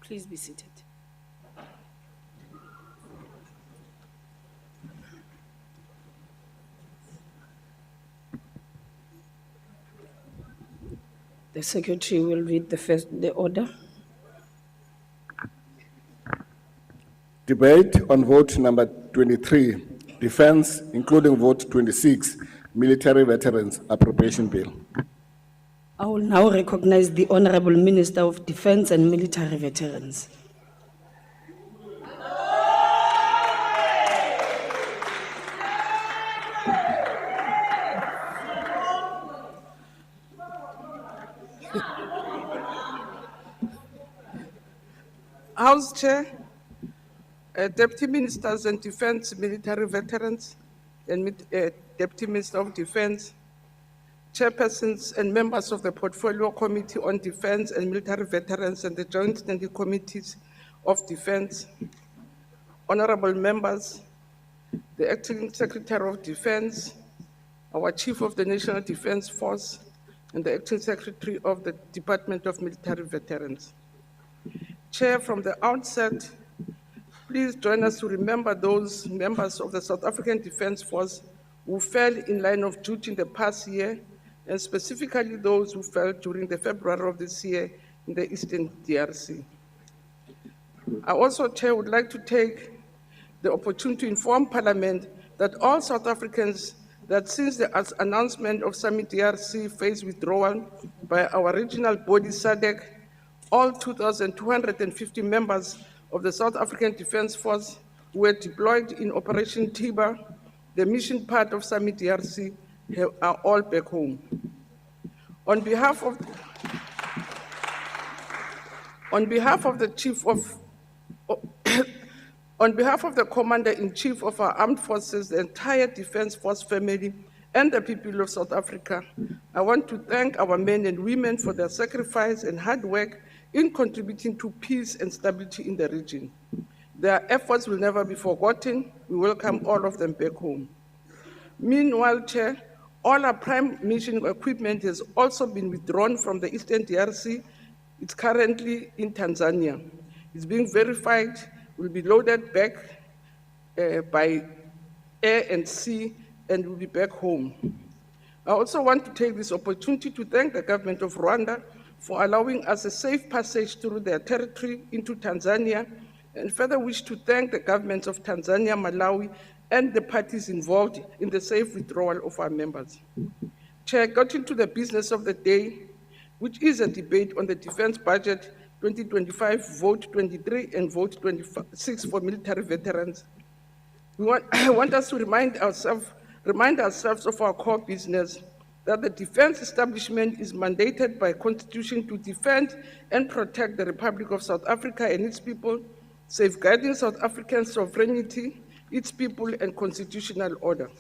Please be seated. The Secretary will read the order. Debate on vote number 23, defense, including vote 26, military veterans appropriation bill. I will now recognize the Honorable Minister of Defense and Military Veterans. House Chair, Deputy Ministers and Defense Military Veterans, and Deputy Minister of Defense, Chairpersons and members of the Portfolio Committee on Defense and Military Veterans and the Joint Standing Committees of Defense, honorable members, the Acting Secretary of Defense, our Chief of the National Defense Force, and the Acting Secretary of the Department of Military Veterans. Chair, from the outset, please join us to remember those members of the South African Defense Force who fell in line of duty in the past year, and specifically those who fell during the February of this year in the Eastern DRC. I also, Chair, would like to take the opportunity to inform Parliament that all South Africans that since the announcement of Summit DRC phase withdrawal by our regional body SADC, all 2,250 members of the South African Defense Force who were deployed in Operation Tiba, the mission part of Summit DRC, are all back home. On behalf of the Chief of on behalf of the Commander-in-Chief of our Armed Forces, the entire Defense Force family, and the people of South Africa, I want to thank our men and women for their sacrifice and hard work in contributing to peace and stability in the region. Their efforts will never be forgotten. We welcome all of them back home. Meanwhile, Chair, all our prime mission equipment has also been withdrawn from the Eastern DRC. It's currently in Tanzania. It's being verified, will be loaded back by air and sea, and will be back home. I also want to take this opportunity to thank the government of Rwanda for allowing us a safe passage through their territory into Tanzania, and further wish to thank the governments of Tanzania, Malawi, and the parties involved in the safe withdrawal of our members. Chair, got into the business of the day, which is a debate on the defense budget 2025, vote 23 and vote 26 for military veterans. I want us to remind ourselves of our core business, that the defense establishment is mandated by Constitution to defend and protect the Republic of South Africa and its people, safeguarding South African sovereignty, its people, and constitutional order.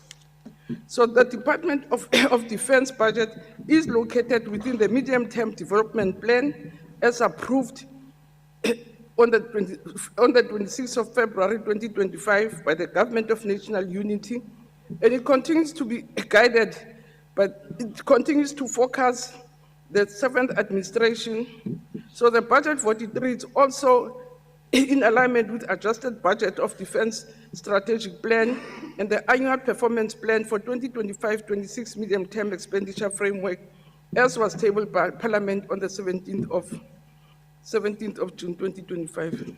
So the Department of Defense budget is located within the medium-term development plan as approved on the 26th of February 2025 by the Government of National Unity, and it continues to be guided, but it continues to focus the 7th administration. So the budget 43 is also in alignment with adjusted budget of Defense Strategic Plan and the annual performance plan for 2025-26 medium-term expenditure framework, as was tabled by Parliament on the 17th of June 2025.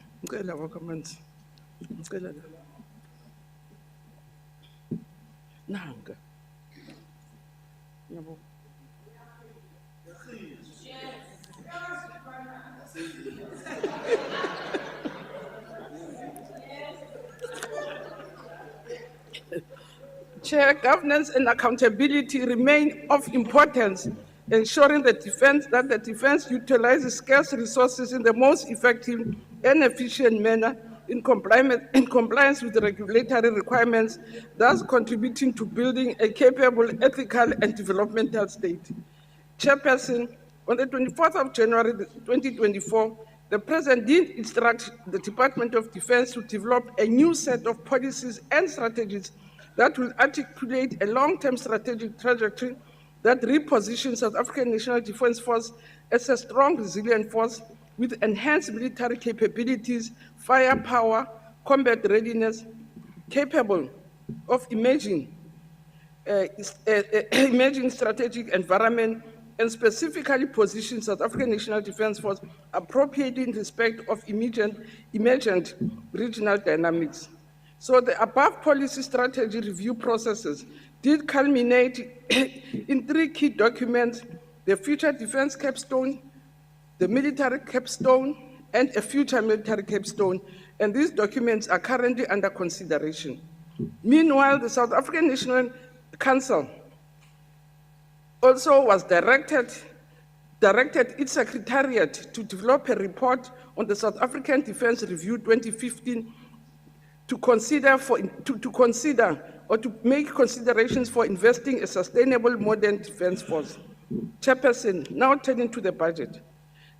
Chair, governance and accountability remain of importance, ensuring that the defense utilizes scarce resources in the most effective and efficient manner in compliance with the regulatory requirements, thus contributing to building a capable, ethical, and developmental state. Chairperson, on the 24th of January 2024, the President did instruct the Department of Defense to develop a new set of policies and strategies that will articulate a long-term strategic trajectory that repositions South African National Defense Force as a strong, resilient force with enhanced military capabilities, firepower, combat readiness, capable of emerging strategic environment, and specifically position South African National Defence Force appropriately in respect of emergent regional dynamics. So the above policy strategy review processes did culminate in 3 key documents: the future defense capstone, the military capstone, and a future military capstone, and these documents are currently under consideration. Meanwhile, the South African National Council also was directed its secretariat to develop a report on the South African Defence Review 2015 to consider or to make considerations for investing a sustainable modern defence force. Chairperson, now turning to the budget.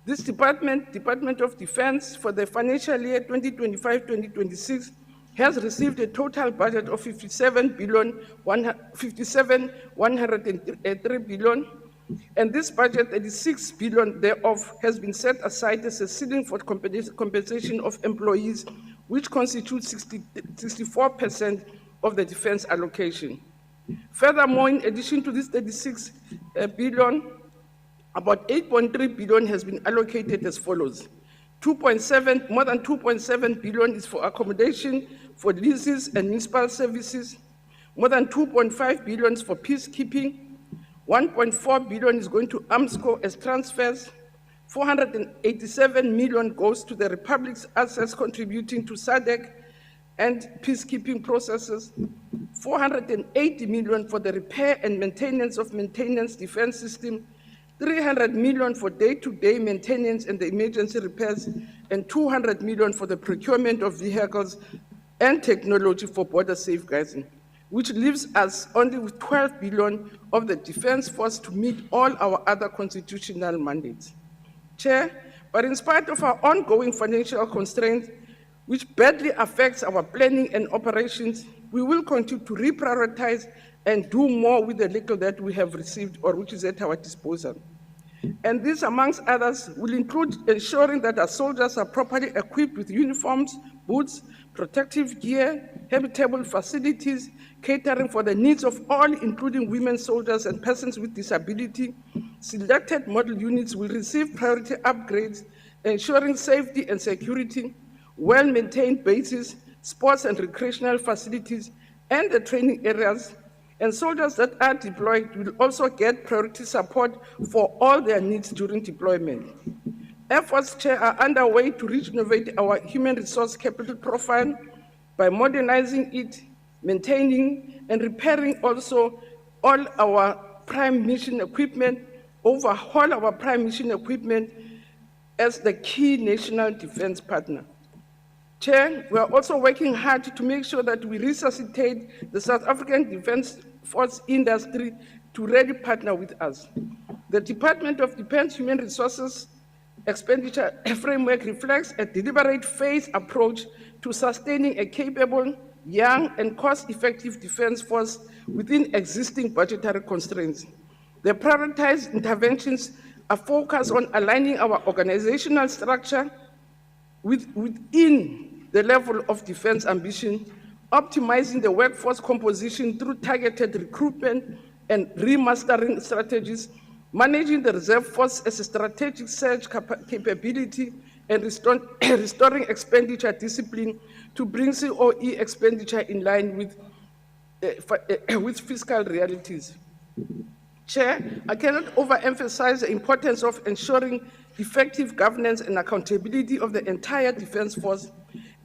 This Department of Defence, for the financial year 2025-2026, has received a total budget of 57,103 billion, and this budget, 36 billion thereof, has been set aside as a ceiling for compensation of employees, which constitutes 64% of the defense allocation. Furthermore, in addition to this 36 billion, about 8.3 billion has been allocated as follows. More than 2.7 billion is for accommodation, for leases and municipal services. More than 2.5 billion is for peacekeeping. 1.4 billion is going to AMSCO as transfers. 487 million goes to the Republic's assets contributing to SADC and peacekeeping processes. 480 million for the repair and maintenance of maintenance defense system. 300 million for day-to-day maintenance and the emergency repairs, and 200 million for the procurement of vehicles and technology for border safeguarding, which leaves us only with 12 billion of the defense force to meet all our other constitutional mandates. Chair, but in spite of our ongoing financial constraints, which badly affects our planning and operations, we will continue to reprioritize and do more with the little that we have received or which is at our disposal. And this, amongst others, will include ensuring that our soldiers are properly equipped with uniforms, boots, protective gear, habitable facilities, catering for the needs of all, including women soldiers and persons with disability. Selected model units will receive priority upgrades, ensuring safety and security, well-maintained bases, sports and recreational facilities, and the training areas. And soldiers that are deployed will also get priority support for all their needs during deployment. Efforts, Chair, are underway to renovate our human resource capital profile by modernizing it, maintaining and repairing also all our prime mission equipment, overhaul our prime mission equipment as the key national defense partner. Chair, we are also working hard to make sure that we resuscitate the South African Defence Force industry to really partner with us. The Department of Defence Human Resources Expenditure Framework reflects a deliberate phased approach to sustaining a capable, young, and cost-effective defense force within existing budgetary constraints. The prioritized interventions are focused on aligning our organizational structure within the level of defense ambition, optimizing the workforce composition through targeted recruitment and remastering strategies, managing the reserve force as a strategic surge capability, and restoring expenditure discipline to bring COE expenditure in line with fiscal realities. Chair, I cannot overemphasize the importance of ensuring effective governance and accountability of the entire defense force,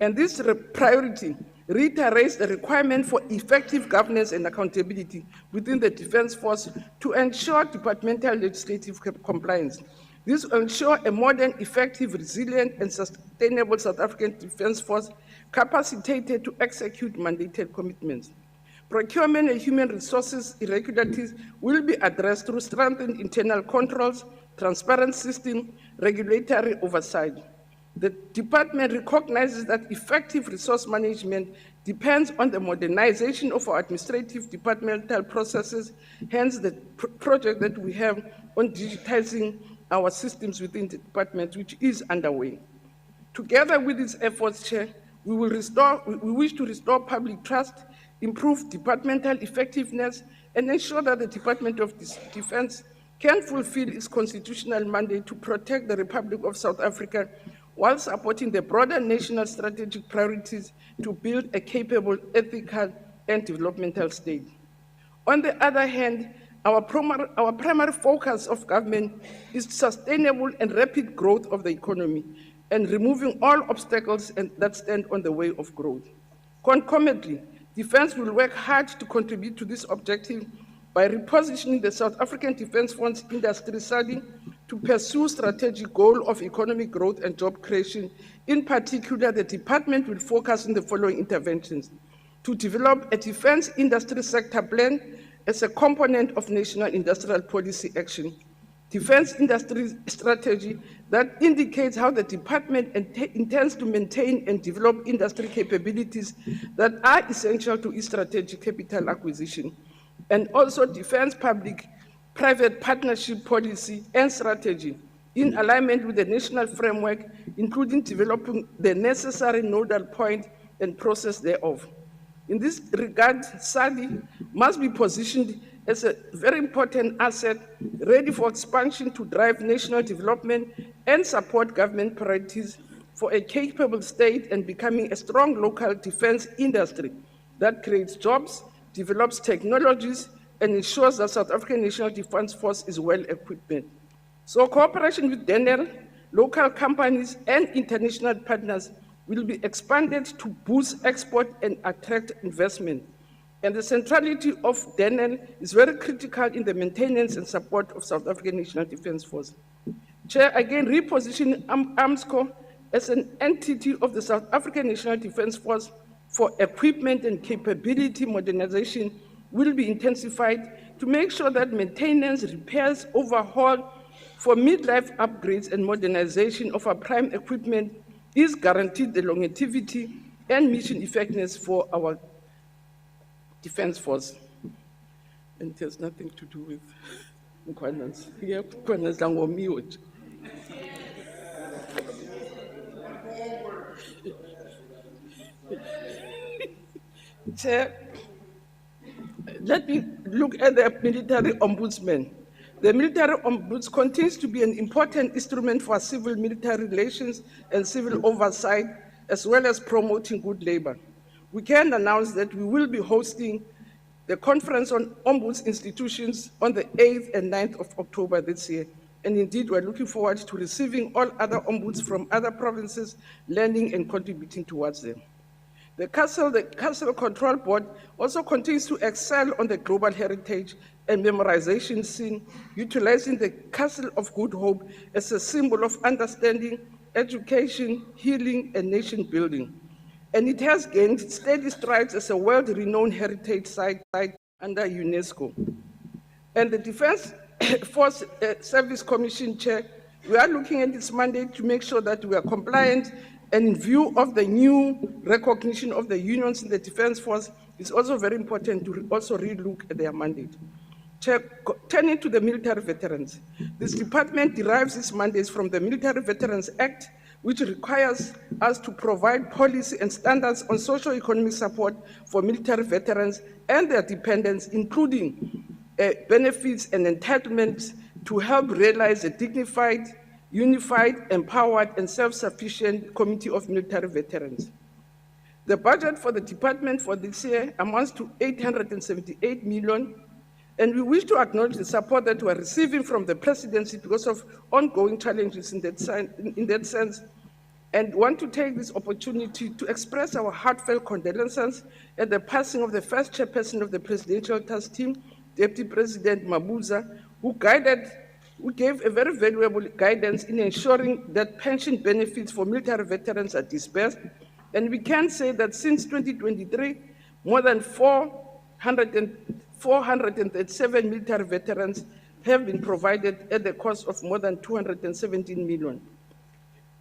and this priority reiterates the requirement for effective governance and accountability within the defense force to ensure departmental legislative compliance. This will ensure a modern, effective, resilient, and sustainable South African defense force capacitated to execute mandated commitments. Procurement and human resources irregularities will be addressed through strengthened internal controls, transparent system, regulatory oversight. The department recognizes that effective resource management depends on the modernization of our administrative departmental processes, hence the project that we have on digitizing our systems within the department, which is underway. Together with these efforts, Chair, we wish to restore public trust, improve departmental effectiveness, and ensure that the Department of Defense can fulfill its constitutional mandate to protect the Republic of South Africa while supporting the broader national strategic priorities to build a capable, ethical, and developmental state. On the other hand, our primary focus of government is sustainable and rapid growth of the economy and removing all obstacles that stand on the way of growth. Concomitantly, Defense will work hard to contribute to this objective by repositioning the South African Defense Force industry study to pursue strategic goal of economic growth and job creation. In particular, the department will focus on the following interventions: to develop a defense industry sector plan as a component of national industrial policy action, defense industry strategy that indicates how the department intends to maintain and develop industry capabilities that are essential to its strategic capital acquisition, and also defense public-private partnership policy and strategy in alignment with the national framework, including developing the necessary nodal point and process thereof. In this regard, SADC must be positioned as a very important asset, ready for expansion to drive national development and support government priorities for a capable state and becoming a strong local defense industry that creates jobs, develops technologies, and ensures that South African National Defense Force is well equipped. So cooperation with DENEL, local companies, and international partners will be expanded to boost export and attract investment. And the centrality of DENEL is very critical in the maintenance and support of South African National Defense Force. Chair, again, repositioning AMSCO as an entity of the South African National Defense Force for equipment and capability modernization will be intensified to make sure that maintenance, repairs, overhaul for midlife upgrades and modernization of our prime equipment is guaranteed the longevity and mission effectiveness for our Defense Force. And it has nothing to do with Nkwanans. Yeah, Nkwanans langomiwe. Chair, let me look at the military ombudsman. The military ombudsman continues to be an important instrument for civil-military relations and civil oversight, as well as promoting good labor. We can announce that we will be hosting the conference on ombuds institutions on the 8th and 9th of October this year. And indeed, we're looking forward to receiving all other ombuds from other provinces, learning and contributing towards them. The Castle Control Board also continues to excel on the global heritage and memorization scene, utilizing the Castle of Good Hope as a symbol of understanding, education, healing, and nation building. And it has gained steady strides as a world-renowned heritage site under UNESCO. And the Defense Force Service Commission Chair, we are looking at its mandate to make sure that we are compliant, and in view of the new recognition of the unions in the Defense Force, it's also very important to also relook at their mandate. Chair, turning to the military veterans, this department derives its mandates from the Military Veterans Act, which requires us to provide policy and standards on socio-economic support for military veterans and their dependents, including benefits and entitlements to help realize a dignified, unified, empowered, and self-sufficient community of military veterans. The budget for the department for this year amounts to 878 million, and we wish to acknowledge the support that we are receiving from the presidency because of ongoing challenges in that sense, and want to take this opportunity to express our heartfelt condolences at the passing of the first chairperson of the Presidential Task Team, Deputy President Mabuza, who gave a very valuable guidance in ensuring that pension benefits for military veterans are disbursed. And we can say that since 2023, more than 437 military veterans have been provided at the cost of more than 217 million.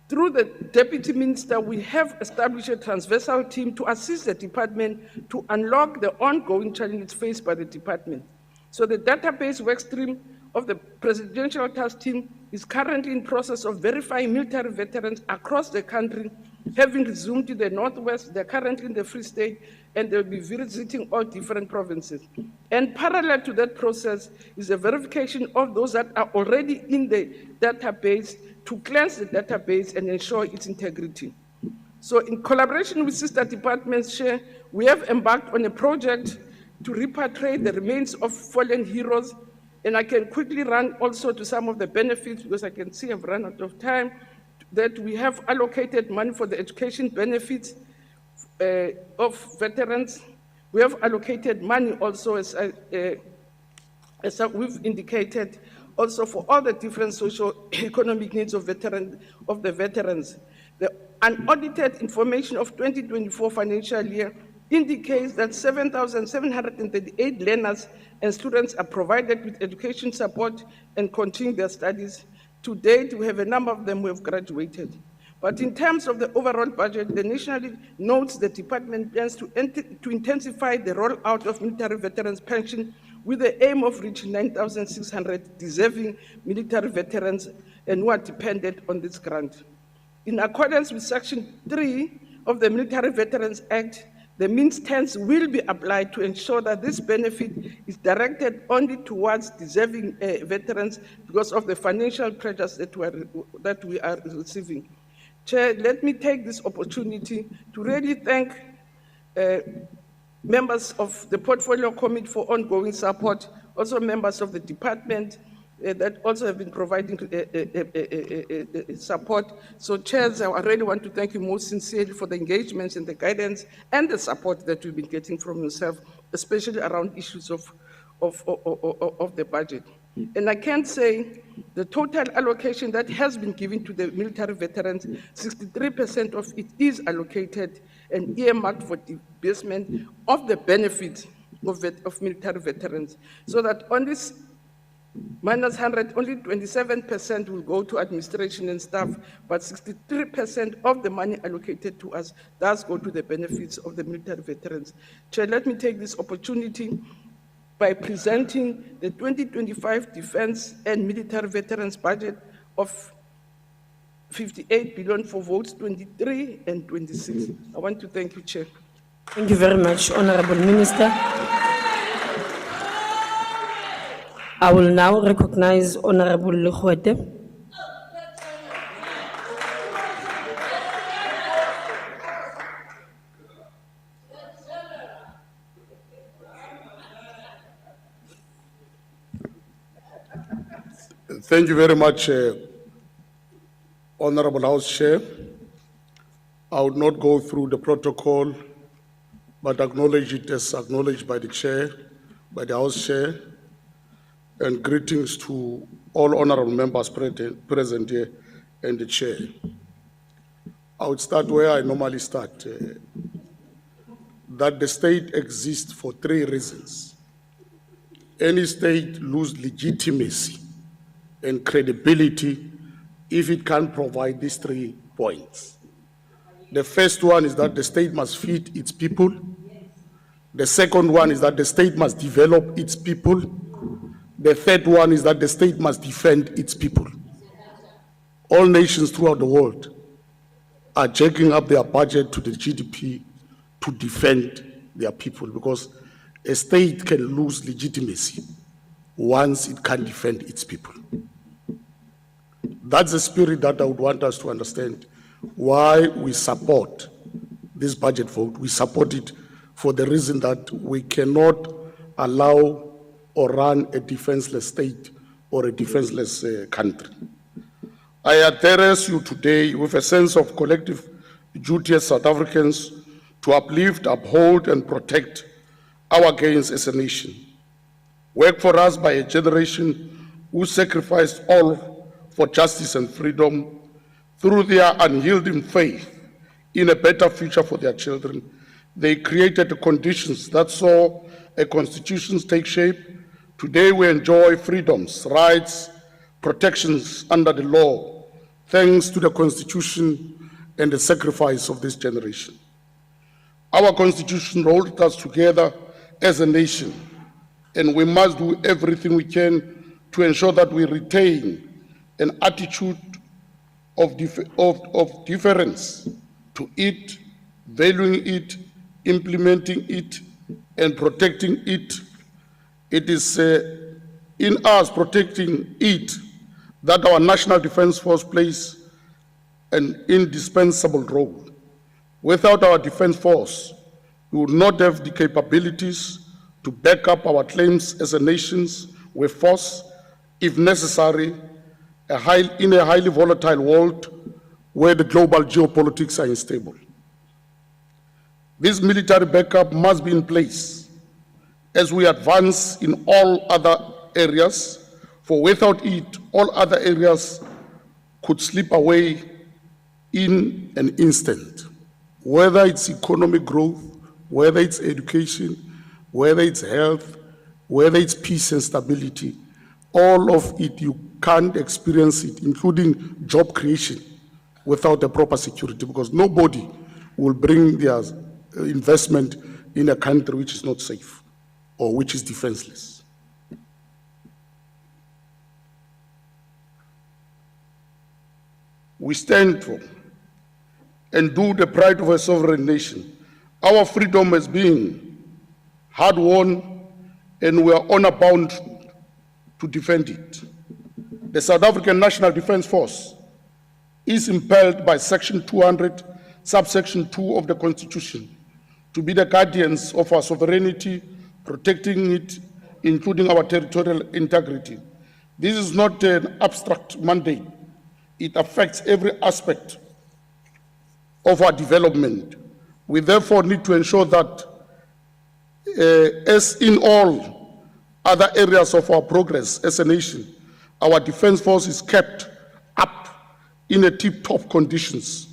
Through the Deputy Minister, we have established a transversal team to assist the department to unlock the ongoing challenges faced by the department. So the database work stream of the Presidential Task Team is currently in process of verifying military veterans across the country, having resumed to the Northwest. They're currently in the Free State, and they'll be visiting all different provinces. And parallel to that process is a verification of those that are already in the database to cleanse the database and ensure its integrity. So in collaboration with sister departments, Chair, we have embarked on a project to repatriate the remains of fallen heroes. And I can quickly run also to some of the benefits, because I can see I've run out of time, that we have allocated money for the education benefits of veterans. We have allocated money also, as we've indicated, also for all the different socio-economic needs of the veterans. The unaudited information of 2024 financial year indicates that 7,738 learners and students are provided with education support and continue their studies. To date, we have a number of them who have graduated. But in terms of the overall budget, the National notes the department plans to intensify the rollout of military veterans pension with the aim of reaching 9,600 deserving military veterans and who are dependent on this grant. In accordance with Section 3 of the Military Veterans Act, the means tense will be applied to ensure that this benefit is directed only towards deserving veterans because of the financial pressures that we are receiving. Chair, let me take this opportunity to really thank members of the Portfolio Committee for ongoing support, also members of the department that also have been providing support. So, Chairs, I really want to thank you most sincerely for the engagements and the guidance and the support that we've been getting from yourself, especially around issues of the budget. And I can say the total allocation that has been given to the military veterans, 63% of it is allocated and earmarked for disbursement of the benefits of military veterans, so that on this minus 100, only 27% will go to administration and staff, but 63% of the money allocated to us does go to the benefits of the military veterans. Chair, let me take this opportunity by presenting the 2025 Defense and Military Veterans budget of 58 billion for votes 23 and 26. I want to thank you, Chair. Thank you very much, Honorable Minister. I will now recognize Honorable Lekgoete. Thank you very much, Honorable House Chair. I would not go through the protocol, but acknowledge it as acknowledged by the Chair, by the House Chair, and greetings to all honorable members present here and the Chair. I would start where I normally start, that the state exists for three reasons. Any state loses legitimacy and credibility if it can't provide these 3 points. The first one is that the state must feed its people. The second one is that the state must develop its people. The third one is that the state must defend its people. All nations throughout the world are jacking up their budget to the GDP to defend their people, because a state can lose legitimacy once it can't defend its people. That's the spirit that I would want us to understand why we support this budget vote. We support it for the reason that we cannot allow or run a defenseless state or a defenseless country. I address you today with a sense of collective duty as South Africans to uplift, uphold, and protect our gains as a nation. Work for us by a generation who sacrificed all for justice and freedom through their unyielding faith in a better future for their children. They created the conditions that saw a constitution take shape. Today we enjoy freedoms, rights, protections under the law, thanks to the Constitution and the sacrifice of this generation. Our Constitution holds us together as a nation, and we must do everything we can to ensure that we retain an attitude of deference to it, valuing it, implementing it, and protecting it. It is in us protecting it that our National Defence Force plays an indispensable role. Without our Defence Force, we would not have the capabilities to back up our claims as a nation with force, if necessary, in a highly volatile world where the global geopolitics are unstable. This military backup must be in place as we advance in all other areas, for without it, all other areas could slip away in an instant. Whether it's economic growth, whether it's education, whether it's health, whether it's peace and stability, all of it, you can't experience it, including job creation, without a proper security, because nobody will bring their investment in a country which is not safe or which is defenseless. We stand for and do the pride of a sovereign nation. Our freedom has been hard-won, and we are honor-bound to defend it. The South African National Defence Force is impelled by Section 200, subsection 2 of the Constitution, to be the guardians of our sovereignty, protecting it, including our territorial integrity. This is not an abstract mandate. It affects every aspect of our development. We therefore need to ensure that, as in all other areas of our progress as a nation, our defense force is kept up in a tip-top conditions,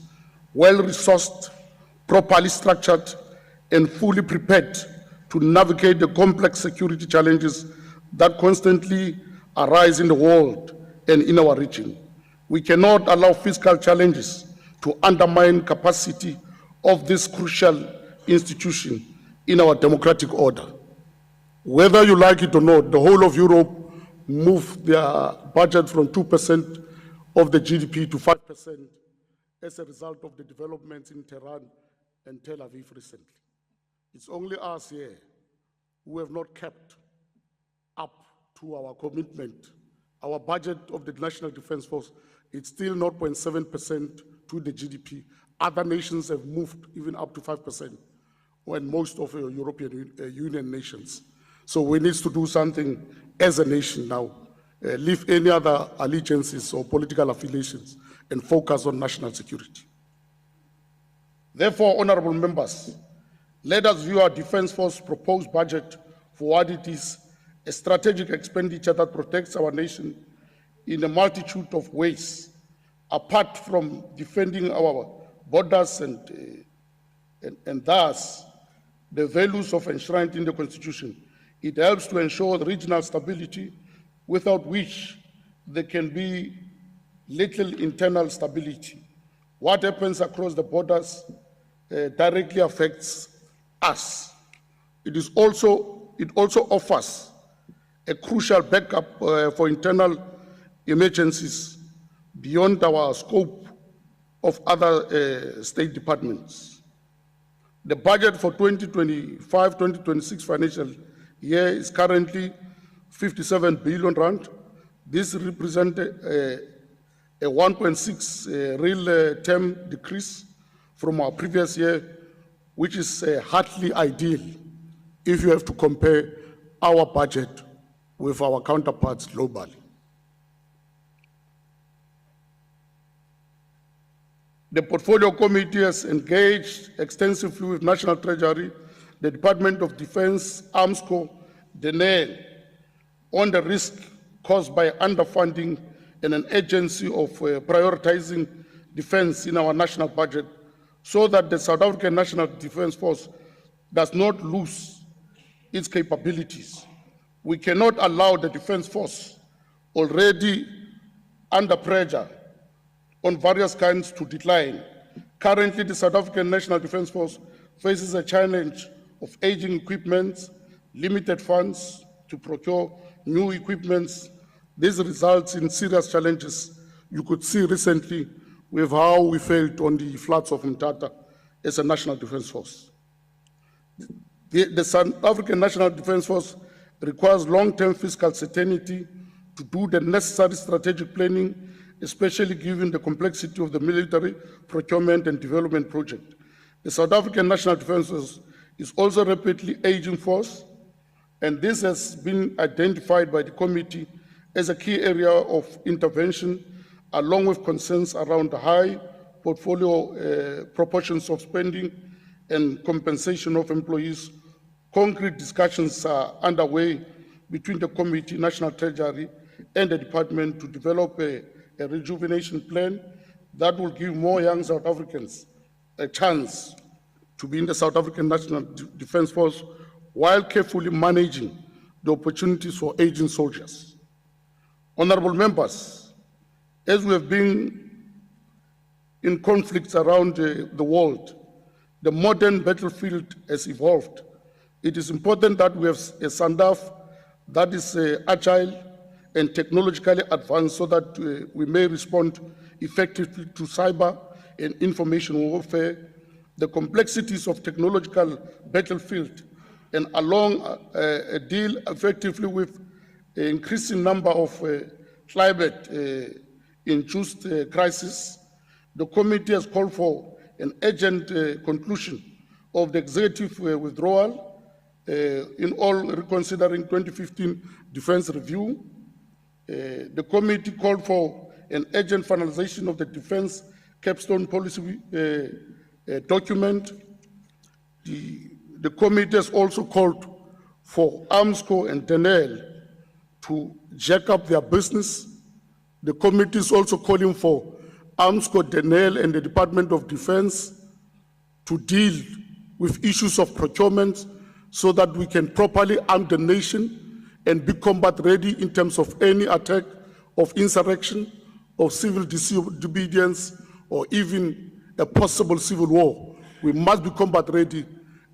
well-resourced, properly structured, and fully prepared to navigate the complex security challenges that constantly arise in the world and in our region. We cannot allow fiscal challenges to undermine capacity of this crucial institution in our democratic order. Whether you like it or not, the whole of Europe moved their budget from 2% of the GDP to 5% as a result of the developments in Tehran and Tel Aviv recently. It's only us here who have not kept up to our commitment. Our budget of the National Defence Force, it's still 0.7% to the GDP. Other nations have moved even up to 5%, when most of the European Union nations. So we need to do something as a nation now, leave any other allegiances or political affiliations and focus on national security. Therefore, honorable members, let us view our Defence Force proposed budget for what it is, a strategic expenditure that protects our nation in a multitude of ways, apart from defending our borders and thus the values of enshrined in the Constitution. It helps to ensure regional stability, without which there can be little internal stability. What happens across the borders directly affects us. It also offers a crucial backup for internal emergencies beyond our scope of other state departments. The budget for 2025-2026 financial year is currently 57 billion rand. This represents a 1.6 real term decrease from our previous year, which is hardly ideal if you have to compare our budget with our counterparts globally. The Portfolio Committee has engaged extensively with National Treasury, the Department of Defense, Arms Corps, the Naval, on the risk caused by underfunding and an agency of prioritizing defense in our national budget, so that the South African National Defence Force does not lose its capabilities. We cannot allow the Defence Force, already under pressure on various kinds, to decline. Currently, the South African National Defence Force faces a challenge of aging equipment, limited funds to procure new equipment, This results in serious challenges. You could see recently with how we failed on the floods of Mtata as a national defense force. The South African National Defense Force requires long-term fiscal certainty to do the necessary strategic planning, especially given the complexity of the military procurement and development project. The South African National Defense Force is also a rapidly aging force, and this has been identified by the committee as a key area of intervention, along with concerns around the high portfolio proportions of spending and compensation of employees. Concrete discussions are underway between the committee, National Treasury, and the department to develop a rejuvenation plan that will give more young South Africans a chance to be in the South African National Defense Force while carefully managing the opportunities for aging soldiers. Honorable members, as we have been in conflicts around the world, the modern battlefield has evolved. It is important that we have a SANDF that is agile and technologically advanced so that we may respond effectively to cyber and information warfare, the complexities of technological battlefield, and deal effectively with an increasing number of climate-induced crises. The committee has called for an urgent conclusion of the executive withdrawal in all reconsidering 2015 defense review. The committee called for an urgent finalization of the defense capstone policy document. The committee has also called for AMSCO and Naval to jack up their business. The committee is also calling for AMSCO, Naval, and the Department of Defense to deal with issues of procurement so that we can properly arm the nation and be combat ready in terms of any attack of insurrection, of civil disobedience, or even a possible civil war. We must be combat ready,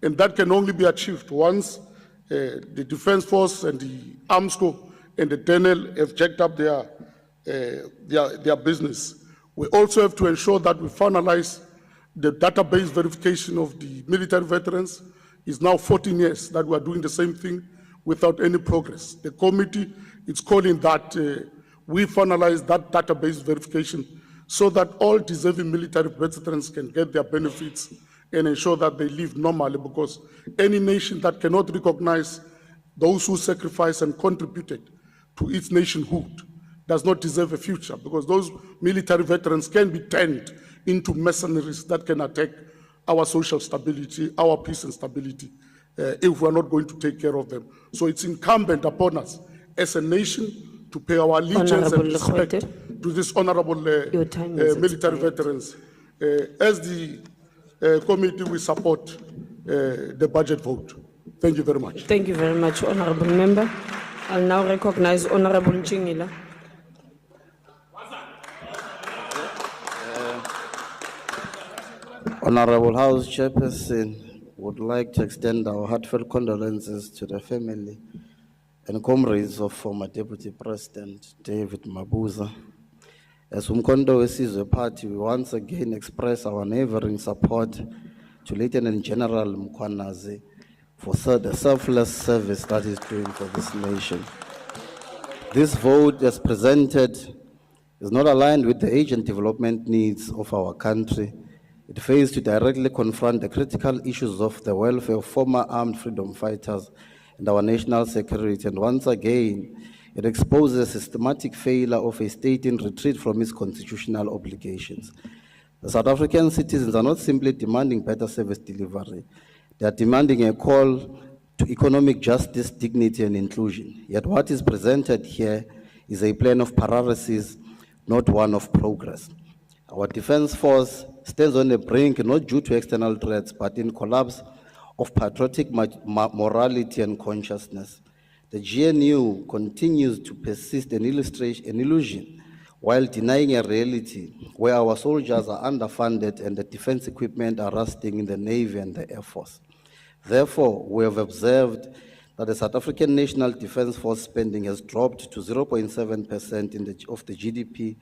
and that can only be achieved once the Defense Force and the AMSCO and the Naval have jacked up their business. We also have to ensure that we finalize the database verification of the military veterans. It's now 14 years that we are doing the same thing without any progress. The committee is calling that we finalize that database verification so that all deserving military veterans can get their benefits and ensure that they live normally, because any nation that cannot recognize those who sacrificed and contributed to its nationhood does not deserve a future, because those military veterans can be turned into mercenaries that can attack our social stability, our peace and stability, if we're not going to take care of them. So it's incumbent upon us as a nation to pay our allegiance Honorable and respect Lekgote. to this honorable Your time is military expired. veterans. As the committee, we support the budget vote. Thank you very much. Thank you very much, Honorable Member. I'll now recognize Honorable Chingila. Honorable House Chairperson, would like to extend our heartfelt condolences to the family and comrades of former Deputy President David Mabuza. As Umkondo Wesizwe Party, we once again express our unwavering support to Lieutenant General Mkwanazi for the selfless service that he's doing for this nation. This vote, as presented, is not aligned with the age and development needs of our country. It fails to directly confront the critical issues of the welfare of former armed freedom fighters and our national security. And once again, it exposes a systematic failure of a state in retreat from its constitutional obligations. The South African citizens are not simply demanding better service delivery. They are demanding a call to economic justice, dignity, and inclusion. Yet what is presented here is a plan of paralysis, not one of progress. Our defense force stands on the brink, not due to external threats, but in collapse of patriotic morality and consciousness. The GNU continues to persist an illusion while denying a reality where our soldiers are underfunded and the defense equipment are rusting in the Navy and the Air Force. Therefore, we have observed that the South African National Defence Force spending has dropped to 0.7% of the GDP,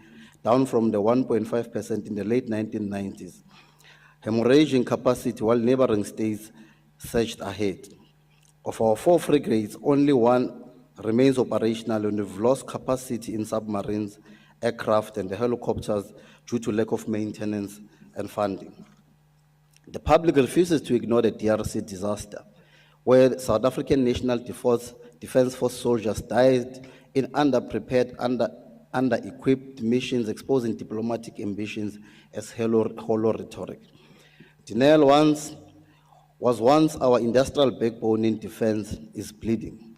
down from the 1.5% in the late 1990s, hemorrhaging capacity while neighboring states surged ahead. Of our 4 frigates, only 1 remains operational, and we've lost capacity in submarines, aircraft, and the helicopters due to lack of maintenance and funding. The public refuses to ignore the DRC disaster, where South African National Defence Force soldiers died in underprepared, under-equipped missions, exposing diplomatic ambitions as hollow rhetoric. Naval was once our industrial backbone in defense, is bleeding.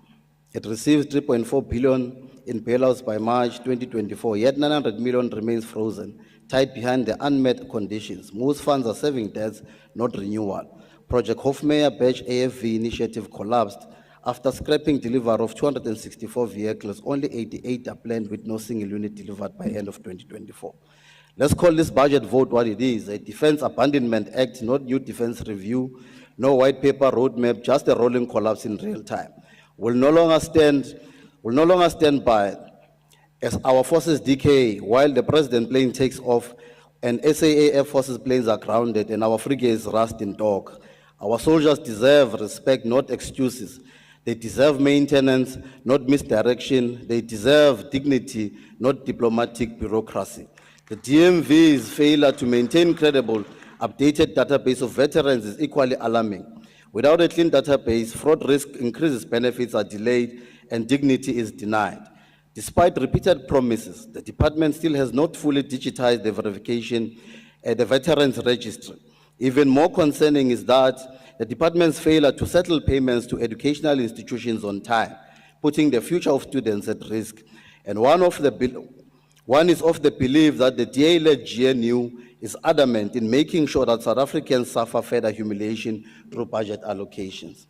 It received 3.4 billion in bailouts by March 2024, yet 900 million remains frozen, tied behind the unmet conditions. Most funds are serving debts, not renewal. Project Hofmeyer Batch AFV initiative collapsed after scrapping delivery of 264 vehicles. Only 88 are planned, with no single unit delivered by end of 2024. Let's call this budget vote what it is: a Defense Abandonment Act, not new defense review, no white paper roadmap, just a rolling collapse in real time. We'll no longer stand by as our forces decay while the president plane takes off and SAA Air Forces planes are grounded and our frigates rust in dock. Our soldiers deserve respect, not excuses. They deserve maintenance, not misdirection. They deserve dignity, not diplomatic bureaucracy. The DMV's failure to maintain credible, updated database of veterans is equally alarming. Without a clean database, fraud risk increases, benefits are delayed, and dignity is denied. Despite repeated promises, the department still has not fully digitized the verification at the Veterans Registry. Even more concerning is that the department's failure to settle payments to educational institutions on time, putting the future of students at risk. And one is of the belief that the DA-led GNU is adamant in making sure that South Africans suffer further humiliation through budget allocations.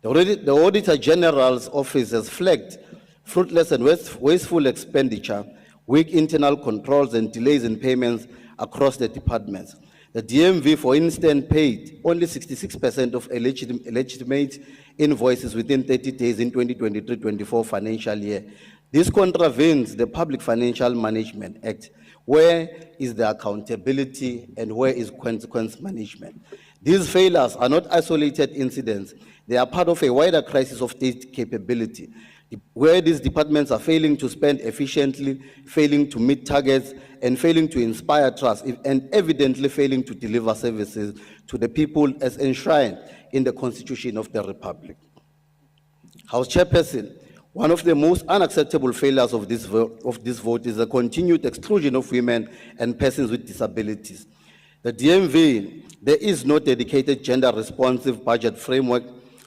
The Auditor General's office has flagged fruitless and wasteful expenditure, weak internal controls, and delays in payments across the departments. The DMV, for instance, paid only 66% of legitimate invoices within 30 days in 2023-24 financial year. This contravenes the Public Financial Management Act. Where is the accountability and where is consequence management? These failures are not isolated incidents. They are part of a wider crisis of state capability, where these departments are failing to spend efficiently, failing to meet targets, and failing to inspire trust, and evidently failing to deliver services to the people as enshrined in the Constitution of the Republic. House Chairperson, one of the most unacceptable failures of this vote is the continued exclusion of women and persons with disabilities. The DMV, there is no dedicated gender-responsive budget framework.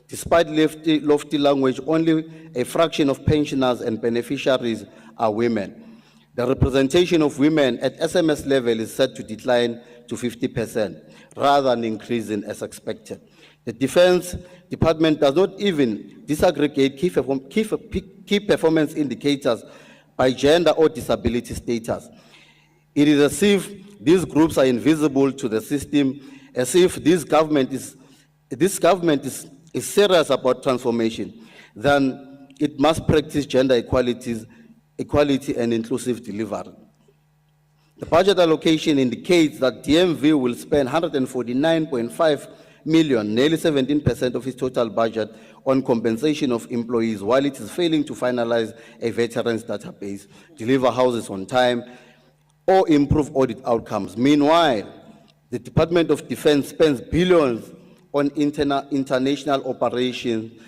Despite lofty language, only a fraction of pensioners and beneficiaries are women. The representation of women at SMS level is set to decline to 50%, rather than increasing as expected. The Defense Department does not even disaggregate key performance indicators by gender or disability status. It is as if these groups are invisible to the system, as if this government is serious about transformation, then it must practice gender equality and inclusive delivery. The budget allocation indicates that DMV will spend 149.5 million, nearly 17% of its total budget, on compensation of employees, while it is failing to finalize a veterans database, deliver houses on time, or improve audit outcomes. Meanwhile, the Department of Defense spends billions on international operations,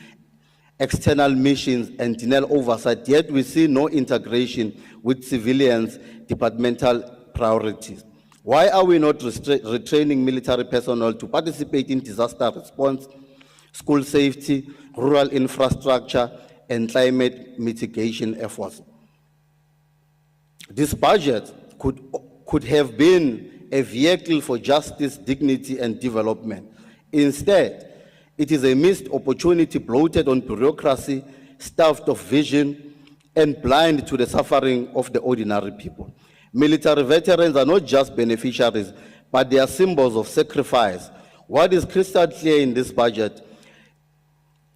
external missions, and denial oversight, yet we see no integration with civilians' departmental priorities. Why are we not retraining military personnel to participate in disaster response, school safety, rural infrastructure, and climate mitigation efforts? This budget could have been a vehicle for justice, dignity, and development. Instead, it is a missed opportunity bloated on bureaucracy, starved of vision, and blind to the suffering of the ordinary people. Military veterans are not just beneficiaries, but they are symbols of sacrifice. What is crystal clear in this budget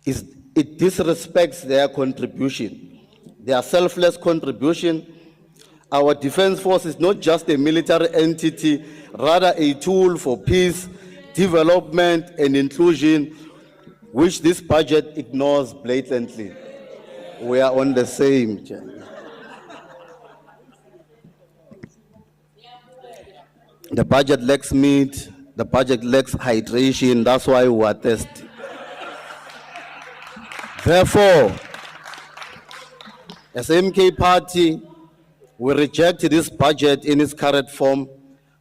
it disrespects their contribution, their selfless contribution. Our defense force is not just a military entity, rather a tool for peace, development, and inclusion, which this budget ignores blatantly. We are on the same channel. The budget lacks meat, the budget lacks hydration, that's why we are thirsty. Therefore, as MK Party, we reject this budget in its current form,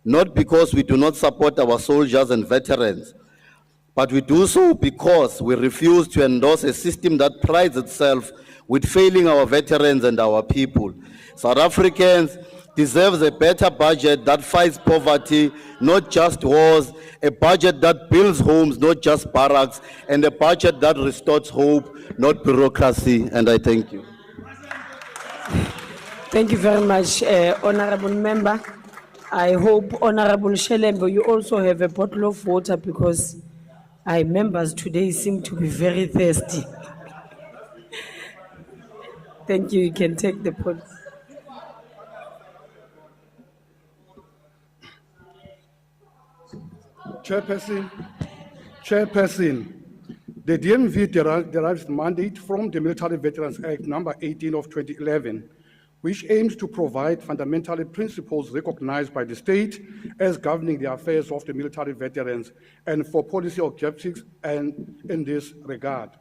not because we do not support our soldiers and veterans, but we do so because we refuse to endorse a system that prides itself with failing our veterans and our people. South Africans deserve a better budget that fights poverty, not just wars, a budget that builds homes, not just barracks, and a budget that restores hope, not bureaucracy. And I thank you. Thank you very much, Honorable Member. I hope, Honorable Shelembo, you also have a bottle of water because our members today seem to be very thirsty. Thank you. You can take the pot. Chairperson, the DMV derives mandate from the Military Veterans Act number 18 of 2011, which aims to provide fundamental principles recognized by the state as governing the affairs of the military veterans and for policy objectives and in this regard.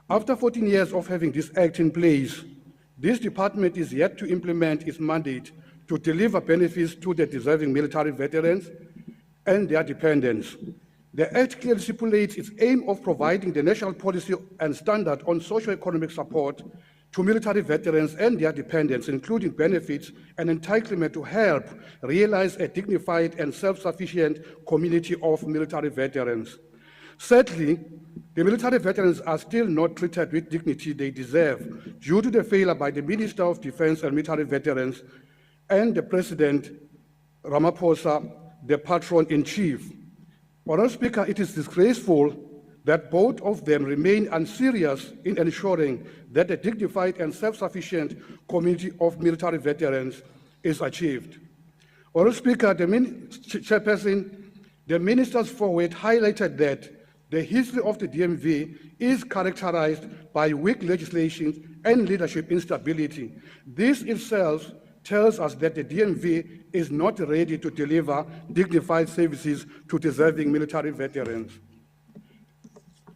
After 14 years of having this act in place, this department is yet to implement its mandate to deliver benefits to the deserving military veterans and their dependents. The Act clearly stipulates its aim of providing the national policy and standard on socio-economic support to military veterans and their dependents, including benefits and entitlement to help realize a dignified and self-sufficient community of military veterans. Sadly, the military veterans are still not treated with dignity they deserve due to the failure by the Minister of Defense and Military Veterans and the President Ramaphosa, the patron-in-chief. Honourable Speaker, it is disgraceful that both of them remain unserious in ensuring that a dignified and self-sufficient community of military veterans is achieved. Honourable Speaker, Chairperson, the Ministers forward highlighted that the history of the DMV is characterized by weak legislation and leadership instability. This itself tells us that the DMV is not ready to deliver dignified services to deserving military veterans.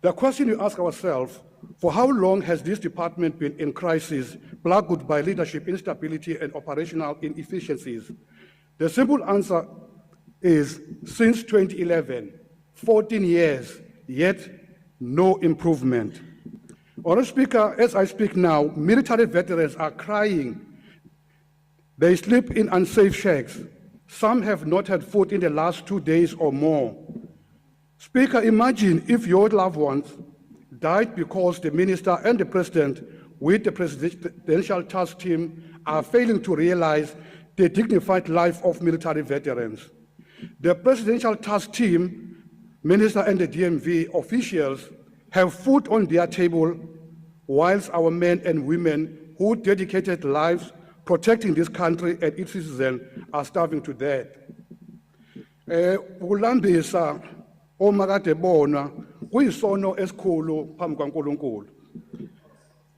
The question we ask ourselves, for how long has this department been in crisis, plagued by leadership instability and operational inefficiencies? The simple answer is since 2011, 14 years, yet no improvement. Honourable Speaker, as I speak now, military veterans are crying. They sleep in unsafe shacks. Some have not had food in the last 2 days or more. Speaker, imagine if your loved ones died because the minister and the president with the presidential task team are failing to realize the dignified life of military veterans. The presidential task team, minister and the DMV officials have food on their table whilst our men and women who dedicated lives protecting this country and its citizens are starving to death. Ulambisa omakade bona kuyisono esikhulu phambi kwaNkulunkulu.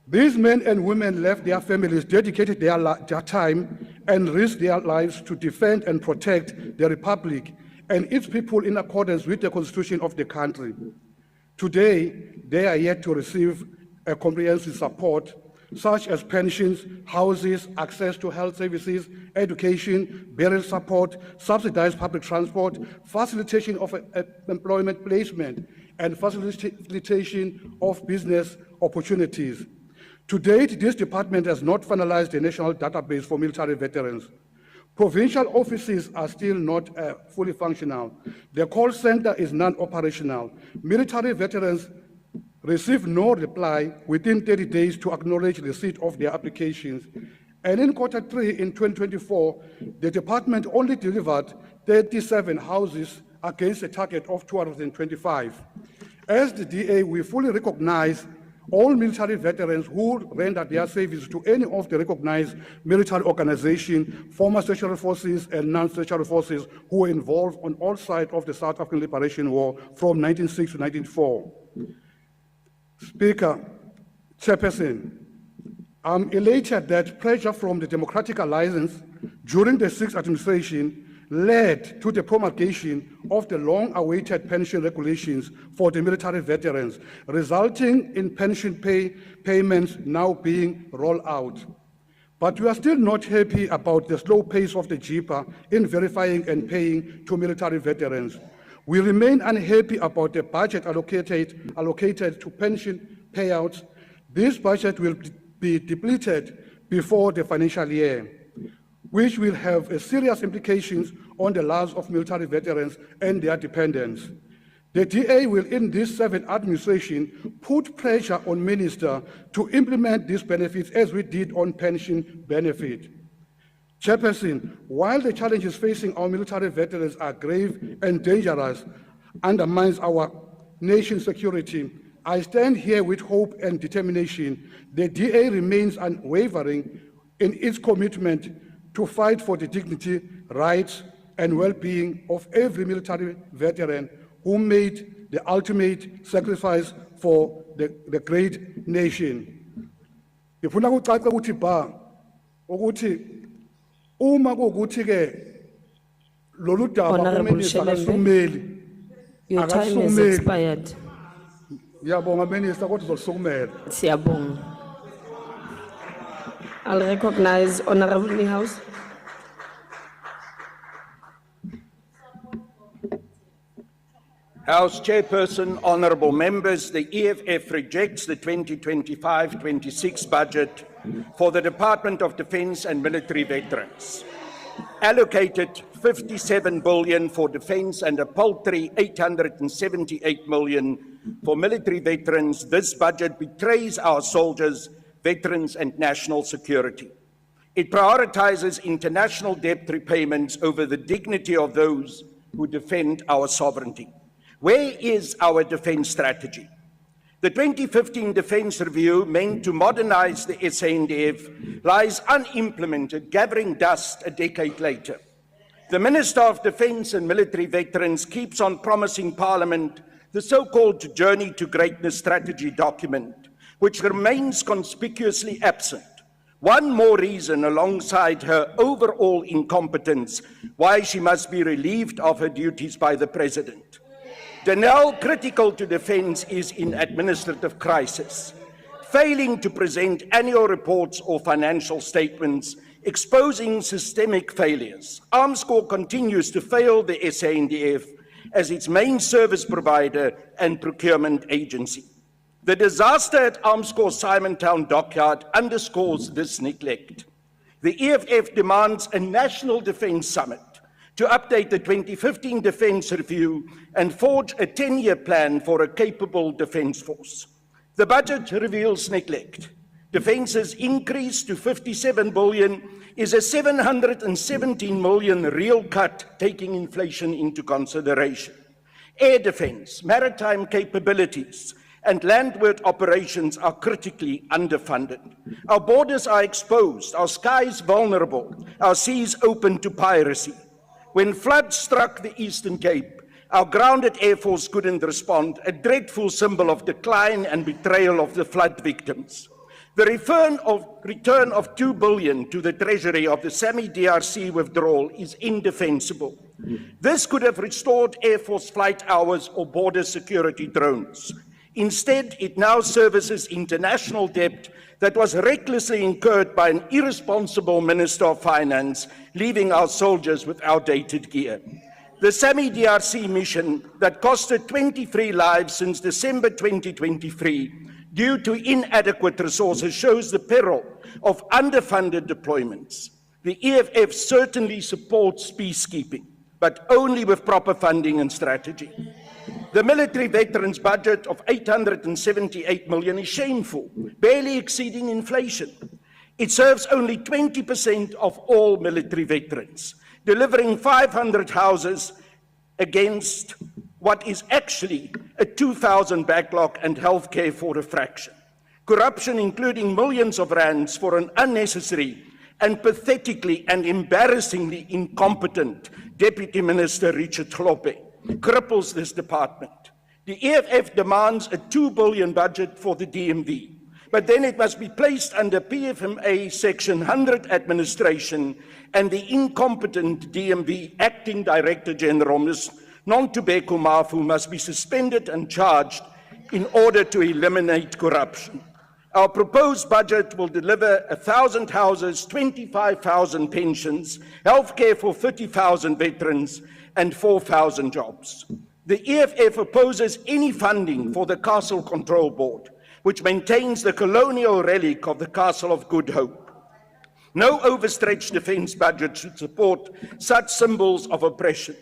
These men and women left their families, dedicated their time and risked their lives to defend and protect the Republic and its people in accordance with the Constitution of the country. Today, they are yet to receive a comprehensive support such as pensions, houses, access to health services, education, burial support, subsidized public transport, facilitation of employment placement, and facilitation of business opportunities. To date, this department has not finalized the national database for military veterans. Provincial offices are still not fully functional. The call center is non-operational. Military veterans receive no reply within 30 days to acknowledge receipt of their applications. And in Q3 in 2024, the department only delivered 37 houses against a target of 225. As the DA, we fully recognize all military veterans who render their service to any of the recognized military organizations, former statutory forces and non-statutory forces who were involved on all sides of the South African Liberation War from 1906 to 1904. Speaker, Chairperson, I'm elated that pressure from the Democratic Alliance during the Sixth Administration led to the promulgation of the long-awaited pension regulations for the military veterans, resulting in pension payments now being rolled out. But we are still not happy about the slow pace of the JIPA in verifying and paying to military veterans. We remain unhappy about the budget allocated to pension payouts. This budget will be depleted before the financial year, which will have serious implications on the lives of military veterans and their dependents. The DA will, in this seventh administration, put pressure on minister to implement these benefits as we did on pension benefit. Chairperson, while the challenges facing our military veterans are grave and dangerous, undermines our nation's security, I stand here with hope and determination. The DA remains unwavering in its commitment to fight for the dignity, rights, and well-being of every military veteran who made the ultimate sacrifice for the great nation. Ngifuna ukucaca ukuthi ba ukuthi uma kuukuthi ke lolu daba Honorable uMinister akasumeli. Your time has Akasumeli. expired. Ngiyabonga Minister kodwa uzosukumela. Siyabonga. I'll recognize Honorable Niehaus. House Chairperson, honourable members, the EFF rejects the 2025-26 budget for the Department of Defence and Military Veterans. Allocated 57 billion for defence and a paltry 878 million for military veterans, this budget betrays our soldiers, veterans and national security. It prioritises international debt repayments over the dignity of those who defend our sovereignty. Where is our defence strategy? The 2015 Defence Review, meant to modernise the SANDF, lies unimplemented, gathering dust a decade later. The Minister of Defence and Military Veterans keeps on promising Parliament the so-called Journey to Greatness strategy document, which remains conspicuously absent. One more reason, alongside her overall incompetence, why she must be relieved of her duties by the President. The now critical to defence is in administrative crisis, failing to present annual reports or financial statements, exposing systemic failures. Armscor continues to fail the SANDF as its main service provider and procurement agency. The disaster at Armscor's Simontown dockyard underscores this neglect. The EFF demands a national defence summit to update the 2015 Defence Review and forge a 10-year plan for a capable defence force. The budget reveals neglect. Defence's increase to 57 billion is a 717 million real cut, taking inflation into consideration. Air defence, maritime capabilities, and landward operations are critically underfunded. Our borders are exposed, our skies vulnerable, our seas open to piracy. When floods struck the Eastern Cape, our grounded Air Force couldn't respond, a dreadful symbol of decline and betrayal of the flood victims. The return of 2 billion to the Treasury of the Sami-DRC withdrawal is indefensible. This could have restored Air Force flight hours or border security drones. Instead, it now services international debt that was recklessly incurred by an irresponsible Minister of Finance, leaving our soldiers with outdated gear. The Sami-DRC mission that costed 23 lives since December 2023 due to inadequate resources shows the peril of underfunded deployments. The EFF certainly supports peacekeeping, but only with proper funding and strategy. The military veterans budget of 878 million is shameful, barely exceeding inflation. It serves only 20% of all military veterans, delivering 500 houses against what is actually a 2,000 backlog and healthcare for a fraction. Corruption, including millions of rands for an unnecessary and pathetically and embarrassingly incompetent Deputy Minister Richard Tlhophe, cripples this department. The EFF demands a 2 billion budget for the DMV, but then it must be placed under PFMA Section 100 administration, and the incompetent DMV Acting Director General, Ms. Nontobeko Mafu, must be suspended and charged in order to eliminate corruption. Our proposed budget will deliver 1,000 houses, 25,000 pensions, healthcare for 30,000 veterans, and 4,000 jobs. The EFF opposes any funding for the Castle Control Board, which maintains the colonial relic of the Castle of Good Hope. No overstretched defense budget should support such symbols of oppression,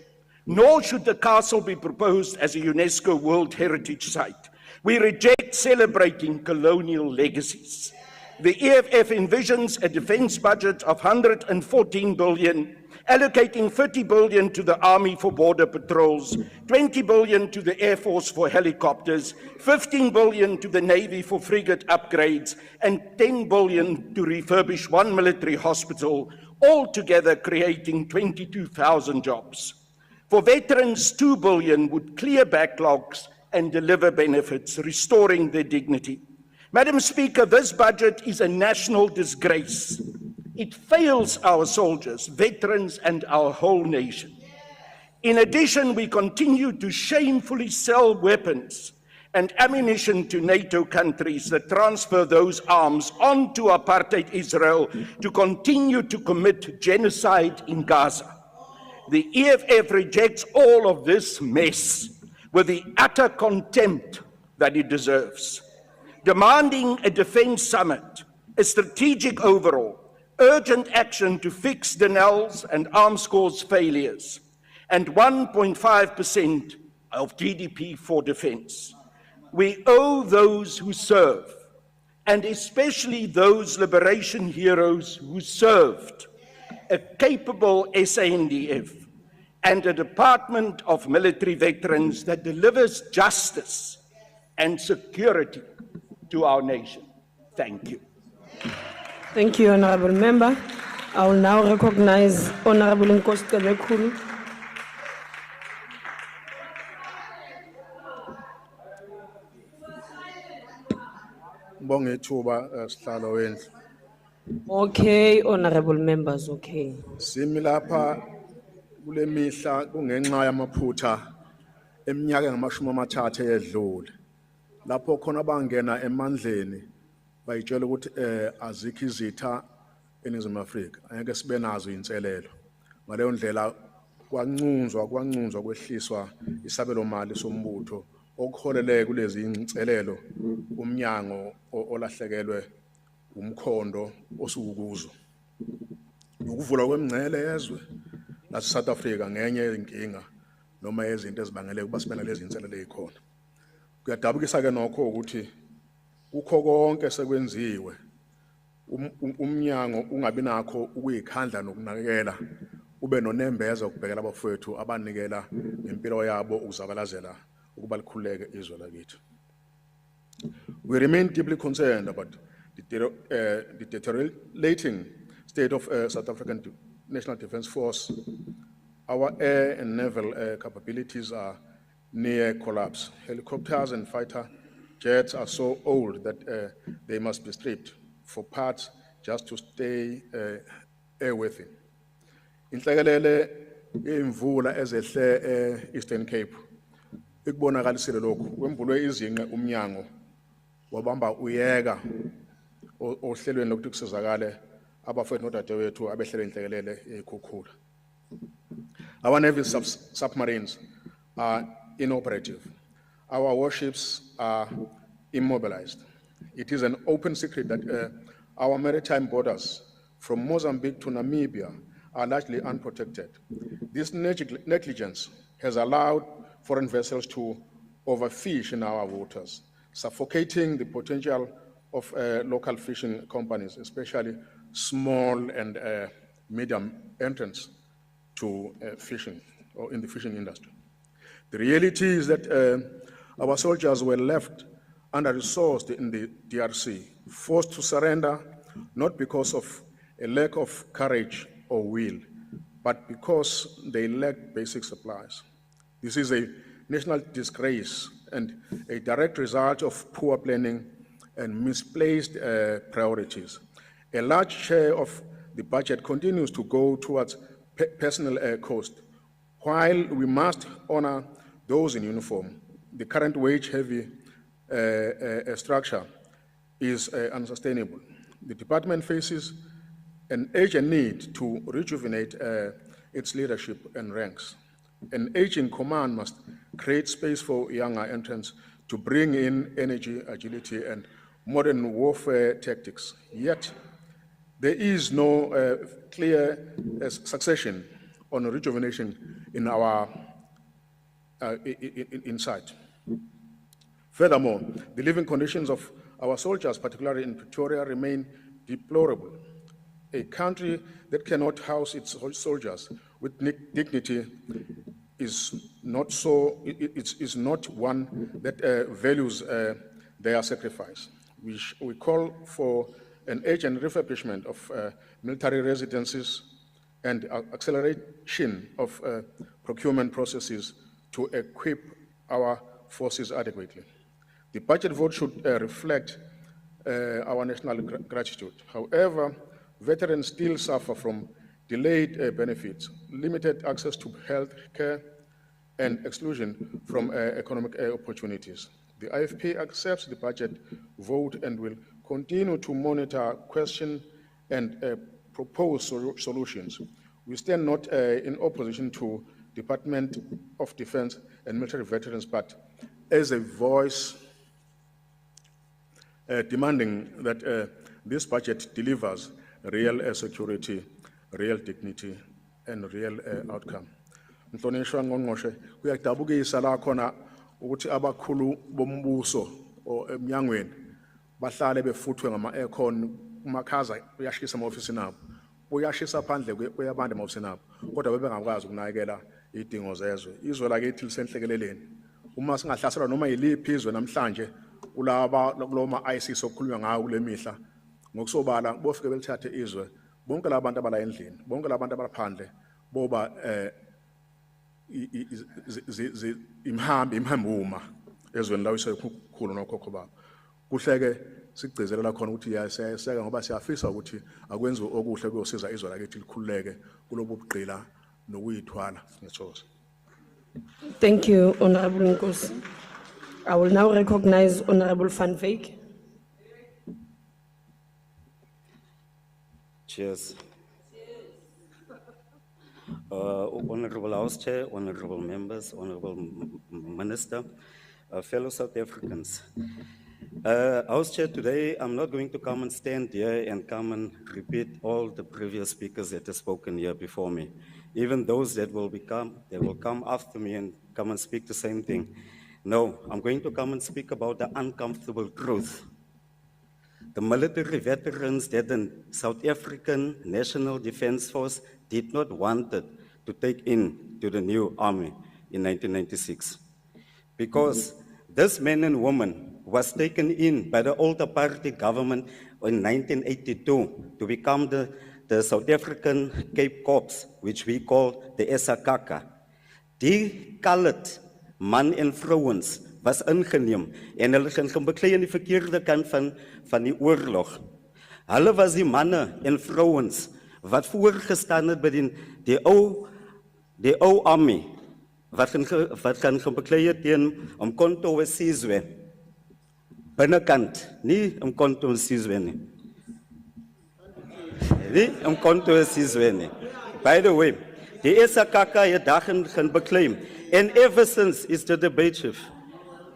nor should the castle be proposed as a UNESCO World Heritage Site. We reject celebrating colonial legacies. The EFF envisions a defense budget of 114 billion, allocating 30 billion to the Army for border patrols, 20 billion to the Air Force for helicopters, 15 billion to the Navy for frigate upgrades, and 10 billion to refurbish one military hospital, altogether creating 22,000 jobs. For veterans, 2 billion would clear backlogs and deliver benefits, restoring their dignity. Madam Speaker, this budget is a national disgrace. It fails our soldiers, veterans, and our whole nation. In addition, we continue to shamefully sell weapons and ammunition to NATO countries that transfer those arms onto apartheid Israel to continue to commit genocide in Gaza. The EFF rejects all of this mess with the utter contempt that it deserves. Demanding a defense summit, a strategic overhaul, urgent action to fix Naval's and Arms Corps' failures, and 1.5% of GDP for defense. We owe those who serve, and especially those liberation heroes who served, a capable SANDF and a Department of Military Veterans that delivers justice and security to our nation. Thank you. Thank you, Honorable Member. I will now recognize Honorable Nkosi Lekulu. Ngibonge ithuba sihlalo wendlu. Okay, Honorable Members, okay. Simi lapha kule mihla kungenxa yamaphutha eminyaka engamashumi amathathu eyedlule. Lapho khona bangena emandleni bayitshela ukuthi azikho izitha eNingizimu Afrika, angeke sibe nazo inselelo. Ngaleyo ndlela kwancunzwa kwehliswa isabelo mali sombutho okuholele kulezi inselelo umnyango olahlekelwe umkhondo osukukuzo. Ukuvula kwemngcele yezwe lase South Africa ngenye inkinga noma izinto ezibangele ukuba sibe nalezi inselelo ezikhona. Kuyadabukisa ke nokho ukuthi kukho konke sekwenziwe umnyango ungabi nakho ukuyikhandla nokunakekela ube nonembeza ukubhekela abafowethu abanikela ngempilo yabo ukuzabalazela ukuba likhuleke izwe lakithi. We remain deeply concerned about the deteriorating state of South African National Defence Force. Our air and naval capabilities are near collapse. Helicopters and fighter jets are so old that they must be stripped for parts just to stay airworthy. Inhlekelele imvula ezehle Eastern Cape ikubonakalisile lokho kwembulwe izinqe umnyango wabamba uyeka ohlelweni lokuthi kusizakale abafowethu nodadewethu abehlele inhlekelele ekhukhula. Our naval submarines are inoperative. Our warships are immobilized. It is an open secret that our maritime borders from Mozambique to Namibia are largely unprotected. This negligence has allowed foreign vessels to overfish in our waters, suffocating the potential of local fishing companies, especially small and medium entrants to fishing or in the fishing industry. The reality is that our soldiers were left under-resourced in the DRC, forced to surrender not because of a lack of courage or will, but because they lacked basic supplies. This is a national disgrace and a direct result of poor planning and misplaced priorities. A large share of the budget continues to go towards personal cost. While we must honor those in uniform, the current wage-heavy structure is unsustainable. The department faces an urgent need to rejuvenate its leadership and ranks. An aging command must create space for younger entrants to bring in energy, agility, and modern warfare tactics. Yet, there is no clear succession on rejuvenation in our in sight. Furthermore, the living conditions of our soldiers, particularly in Pretoria, remain deplorable. A country that cannot house its soldiers with dignity is not one that values their sacrifice. We call for an urgent refurbishment of military residences and acceleration of procurement processes to equip our forces adequately. The budget vote should reflect our national gratitude. However, veterans still suffer from delayed benefits, limited access to health care, and exclusion from economic opportunities. The IFP accepts the budget vote and will continue to monitor, question, and propose solutions. We stand not in opposition to Department of Defense and military veterans, but as a voice demanding that this budget delivers real security, real dignity, and real outcome. Mhlonishwa Ngqongqoshe, kuyadabukisa la khona ukuthi abakhulu bombuso emnyangweni bahlale befuthwe ngama-aircon kumakhaza uyashisa ema-ofisini abo, uyashisa phandle kweyabantu ema-ofisini abo, kodwa bebengakwazi ukunakekela iy'dingo zezwe. Izwe lakithi lisenhlekeleleni. Uma singahlaselwa noma yiliphi izwe namhlanje kulo ma-ISIS okukhulunywa ngawo kule mihla, ngokusobala bofike belithathe izwe, bonke la bantu abala endlini, bonke la bantu abalaphandle boba imhambuma ezweni lawo isekhulu nokhokho babo. Kuhleke sigcizelela khona ukuthi siyaseka ngoba siyafisa ukuthi akwenziwe okuhle kuyosiza izwe lakithi likhululeke kulobu bugqila nokuyithwala. Ngiyathokoza. Thank you, Honorable Nkosi. I will now recognize Honorable Van Wyk. Cheers. Honorable House Chair, honorable members, honorable Minister, fellow South Africans. House Chair, today I'm not going to come and stand here and come and repeat all the previous speakers that have spoken here before me. Even those that will come after me and come and speak the same thing. No, I'm going to come and speak about the uncomfortable truth. The military veterans that the South African National Defence Force did not want it to take in to the new army in 1996. Because this man and woman was taken in by the older party government in 1982 to become the South African Cape Corps, which we call the SAKAKA. Die colored man en vrouwens was ingeneem en hulle gaan beklei aan die verkeerde kant van die oorlog. Hulle was die manne en vrouwens wat voorgestaan het by die ou army wat gaan beklei het teen Umkhonto weSizwe. Binnekant, nie Umkhonto weSizwe nie. Nie Umkhonto weSizwe nie. By the way, die SAKAKA het daar gaan beklei. And ever since, it's the debate, Chief.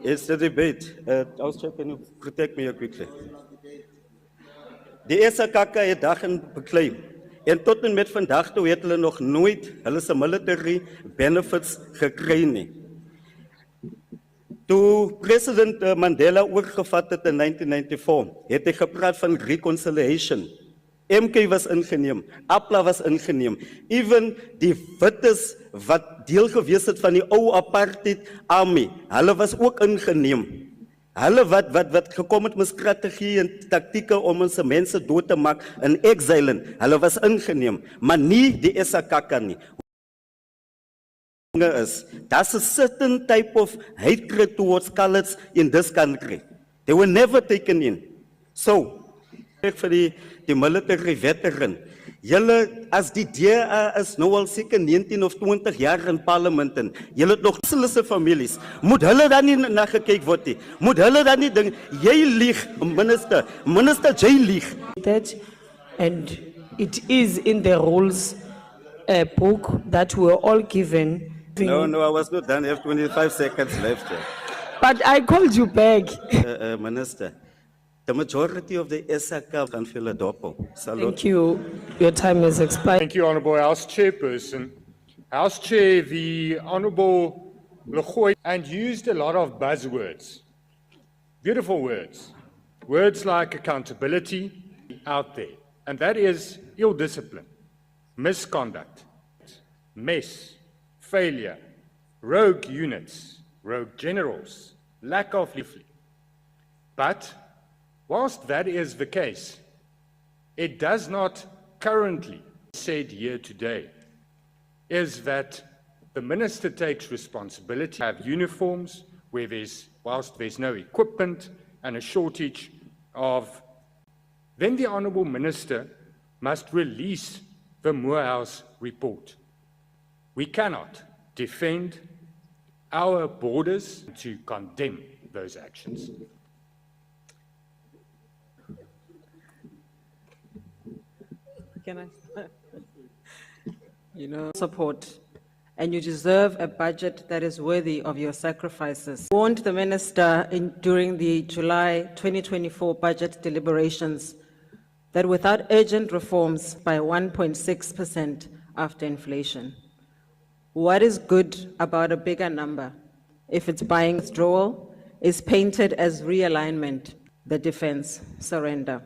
It's the debate. Auster, can you protect me here quickly? Die SAKAKA het daar gaan beklei. En tot en met vandag toe het hulle nog nooit hulle se military benefits gekry nie. Toe president Mandela oorgevat het in 1994, het hy gepraat van reconciliation MK was ingeneem, APLA was ingeneem, even die wittes wat deel gewees het van die ou apartheid army, hulle was ook ingeneem. Hulle wat gekom het met strategie en taktieke om ons mense dood te maak in exile, hulle was ingeneem, maar nie die SAKK nie. That's a certain type of hatred towards colors in this country. They were never taken in. So, vir die military veteran, julle as die DA is nou al seker 19 of 20 jaar in parlement en julle het nog hulle families, moet hulle dan nie na gekyk word nie, moet hulle dan nie ding, jy lieg, minister jy lieg. And it is in the rules book that we were all given. No, I was not done, I have 25 seconds left. But I called you back. Minister, the majority of the SAK can fill a doppel. Thank you. Your time has expired. Thank you, Honourable House Chairperson. House Chair, the Honourable Legoy, and used a lot of buzzwords. Beautiful words. Words like accountability out there. And that is ill discipline, misconduct, mess, failure, rogue units, rogue generals, lack of leaflet. But whilst that is the case, it does not currently said here today is that the minister takes responsibility to have uniforms where whilst there's no equipment and a shortage of, then the Honourable Minister must release the Moorhouse report. We cannot defend our borders to condemn those actions. Can I? Support, and you deserve a budget that is worthy of your sacrifices. I warned the minister during the July 2024 budget deliberations that without urgent reforms by 1.6% after inflation. What is good about a bigger number if it's buying withdrawal is painted as realignment, the defense surrender.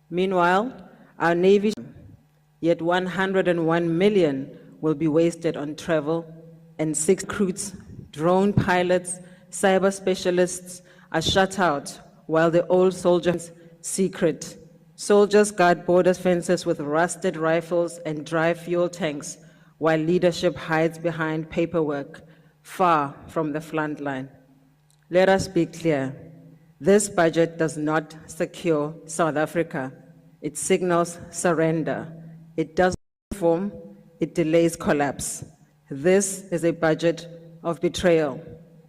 Meanwhile, our Navy, yet 101 million will be wasted on travel, and 6 recruits, drone pilots, cyber specialists are shut out while the old soldiers secret. Soldiers guard border fences with rusted rifles and dry fuel tanks, while leadership hides behind paperwork, far from the front line. Let us be clear. This budget does not secure South Africa. It signals surrender. It doesn't reform, it delays collapse. This is a budget of betrayal,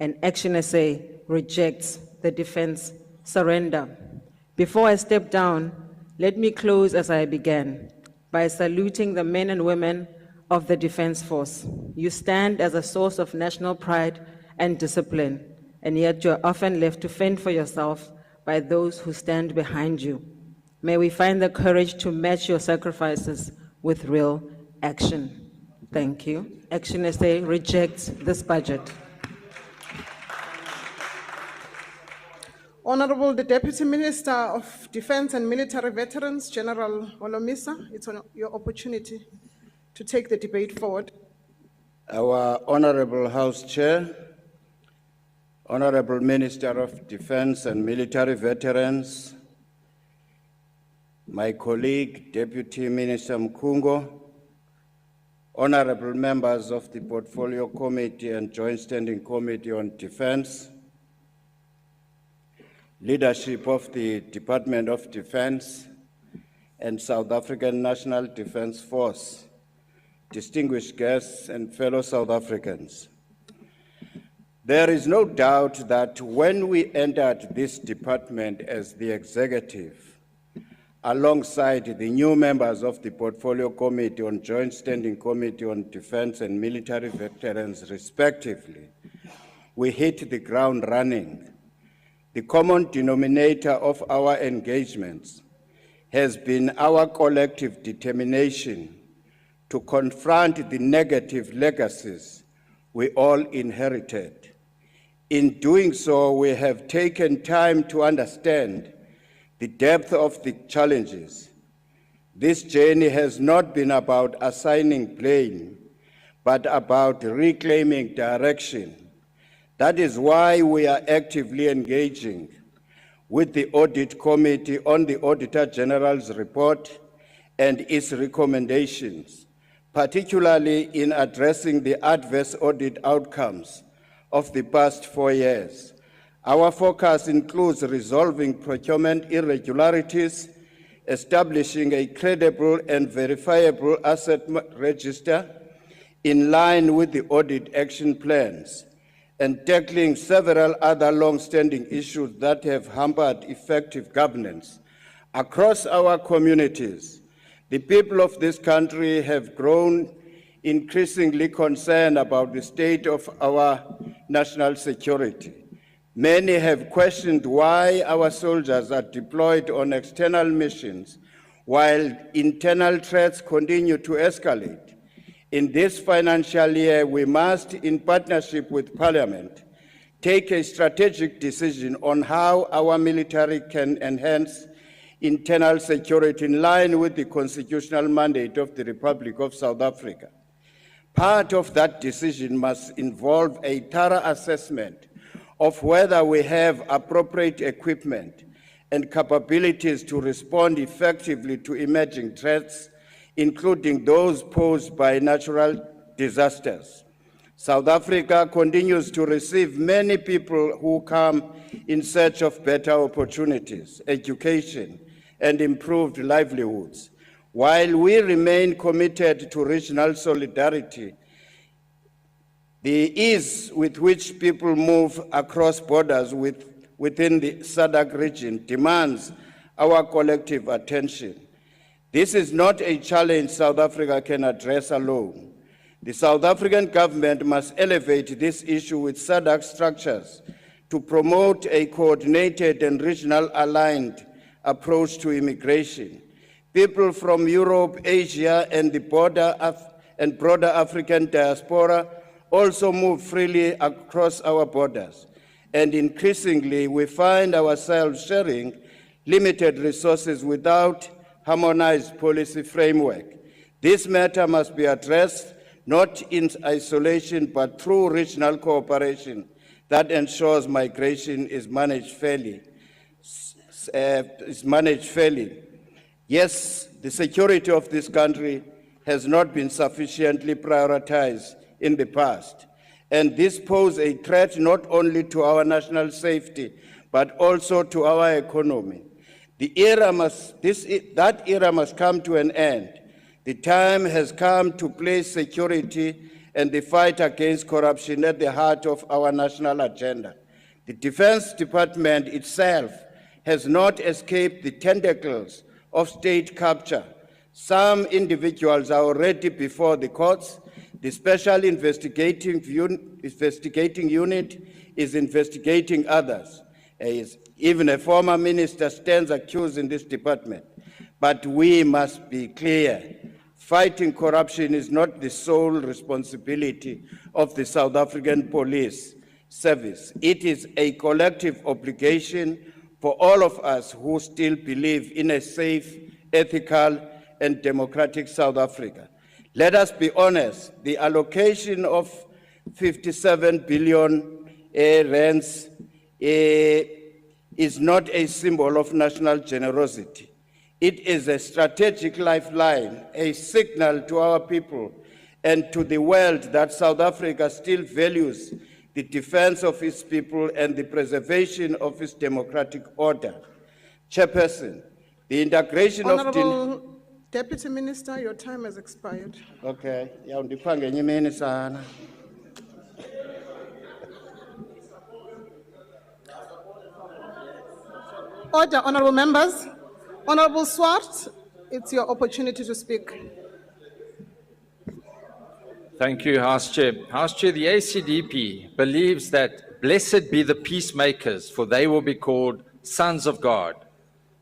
and ActionSA rejects the defense surrender. Before I step down, let me close as I began, by saluting the men and women of the Defense Force. You stand as a source of national pride and discipline, and yet you're often left to fend for yourself by those who stand behind you. May we find the courage to match your sacrifices with real action. Thank you. ActionSA rejects this budget. Honorable the Deputy Minister of Defense and Military Veterans, General Holomisa, it's your opportunity to take the debate forward. Our Honorable House Chair, Honorable Minister of Defense and Military Veterans, my colleague, Deputy Minister Mkungo, honorable members of the Portfolio Committee and Joint Standing Committee on Defense, leadership of the Department of Defense and South African National Defense Force, distinguished guests and fellow South Africans. There is no doubt that when we entered this department as the executive, alongside the new members of the Portfolio Committee on Joint Standing Committee on Defense and Military Veterans, respectively, we hit the ground running. The common denominator of our engagements has been our collective determination to confront the negative legacies we all inherited. In doing so, we have taken time to understand the depth of the challenges, This journey has not been about assigning blame, but about reclaiming direction. That is why we are actively engaging with the Audit Committee on the Auditor General's report and its recommendations, particularly in addressing the adverse audit outcomes of the past 4 years. Our focus includes resolving procurement irregularities, establishing a credible and verifiable asset register in line with the audit action plans, and tackling several other long-standing issues that have hampered effective governance. Across our communities, the people of this country have grown increasingly concerned about the state of our national security. Many have questioned why our soldiers are deployed on external missions while internal threats continue to escalate. In this financial year, we must, in partnership with Parliament, take a strategic decision on how our military can enhance internal security in line with the constitutional mandate of the Republic of South Africa. Part of that decision must involve a thorough assessment of whether we have appropriate equipment and capabilities to respond effectively to emerging threats, including those posed by natural disasters. South Africa continues to receive many people who come in search of better opportunities, education, and improved livelihoods. While we remain committed to regional solidarity, the ease with which people move across borders within the SADC region demands our collective attention. This is not a challenge South Africa can address alone. The South African government must elevate this issue with SADC structures to promote a coordinated and regional aligned approach to immigration. People from Europe, Asia, and the broader African diaspora also move freely across our borders, and increasingly we find ourselves sharing limited resources without harmonized policy framework. This matter must be addressed not in isolation but through regional cooperation that ensures migration is managed fairly. Yes, the security of this country has not been sufficiently prioritized in the past, and this poses a threat not only to our national safety, but also to our economy. That era must come to an end. The time has come to place security and the fight against corruption at the heart of our national agenda. The Defense Department itself has not escaped the tentacles of state capture. Some individuals are already before the courts. The Special Investigating Unit is investigating others. Even a former minister stands accused in this department. But we must be clear. Fighting corruption is not the sole responsibility of the South African Police Service. It is a collective obligation for all of us who still believe in a safe, ethical, and democratic South Africa. Let us be honest, the allocation of 57 billion rands is not a symbol of national generosity. It is a strategic lifeline, a signal to our people and to the world that South Africa still values the defense of its people and the preservation of its democratic order. Chairperson, the integration Honorable Deputy Minister, your time has expired. Okay, yawundipha ngenye imini sana. Order, honorable members. Honorable Swart, it's your opportunity to speak. Thank you, House Chair. House Chair, the ACDP believes that blessed be the peacemakers, for they will be called sons of God.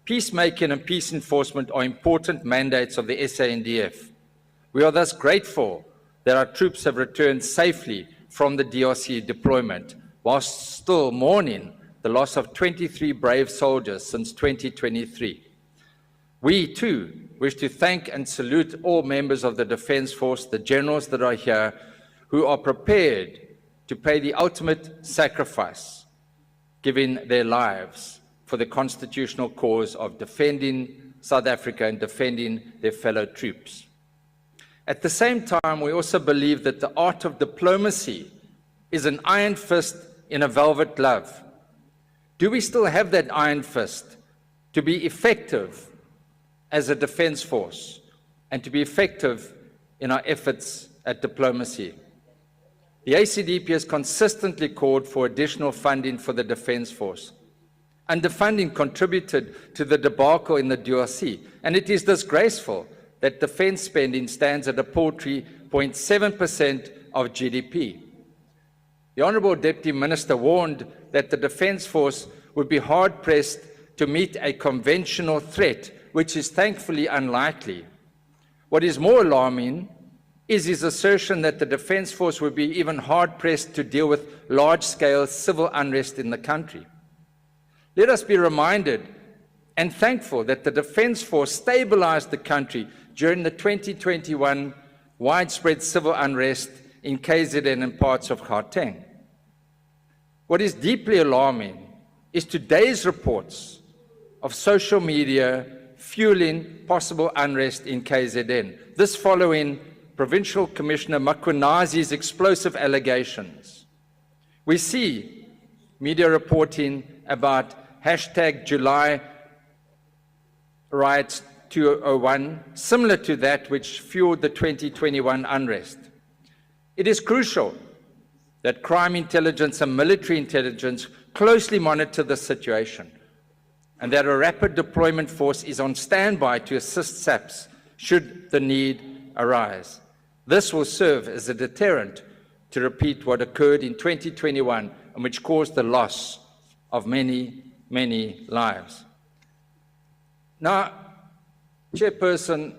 Peacemaking and peace enforcement are important mandates of the SANDF. We are thus grateful that our troops have returned safely from the DRC deployment, whilst still mourning the loss of 23 brave soldiers since 2023. We, too, wish to thank and salute all members of the Defence Force, the generals that are here, who are prepared to pay the ultimate sacrifice, giving their lives for the constitutional cause of defending South Africa and defending their fellow troops. At the same time, we also believe that the art of diplomacy is an iron fist in a velvet glove. Do we still have that iron fist to be effective as a defense force and to be effective in our efforts at diplomacy? The ACDP has consistently called for additional funding for the defense force. Underfunding contributed to the debacle in the DRC, and it is disgraceful that defense spending stands at a paltry 0.7% of GDP. The Honourable Deputy Minister warned that the Defence Force would be hard-pressed to meet a conventional threat, which is thankfully unlikely. What is more alarming is his assertion that the Defence Force would be even hard-pressed to deal with large-scale civil unrest in the country. Let us be reminded and thankful that the Defence Force stabilised the country during the 2021 widespread civil unrest in KZN and parts of Gauteng. What is deeply alarming is today's reports of social media fueling possible unrest in KZN. This following Provincial Commissioner Makwanazi's explosive allegations. We see media reporting about #July riots 2001, similar to that which fueled the 2021 unrest. It is crucial that crime intelligence and military intelligence closely monitor the situation, and that a rapid deployment force is on standby to assist SAPS should the need arise. This will serve as a deterrent to repeat what occurred in 2021 and which caused the loss of many, many lives. Now, Chairperson,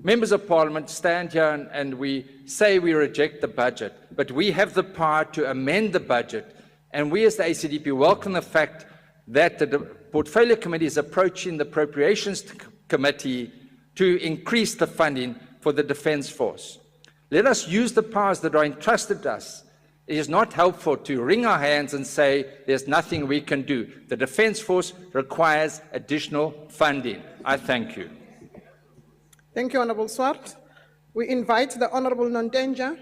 members of Parliament stand here and we say we reject the budget, but we have the power to amend the budget, and we as the ACDP welcome the fact that the Portfolio Committee is approaching the Appropriations Committee to increase the funding for the Defence Force. Let us use the powers that are entrusted to us. It is not helpful to wring our hands and say there's nothing we can do. The Defence Force requires additional funding. I thank you. Thank you, Honourable Swart. We invite the Honourable Nondenja.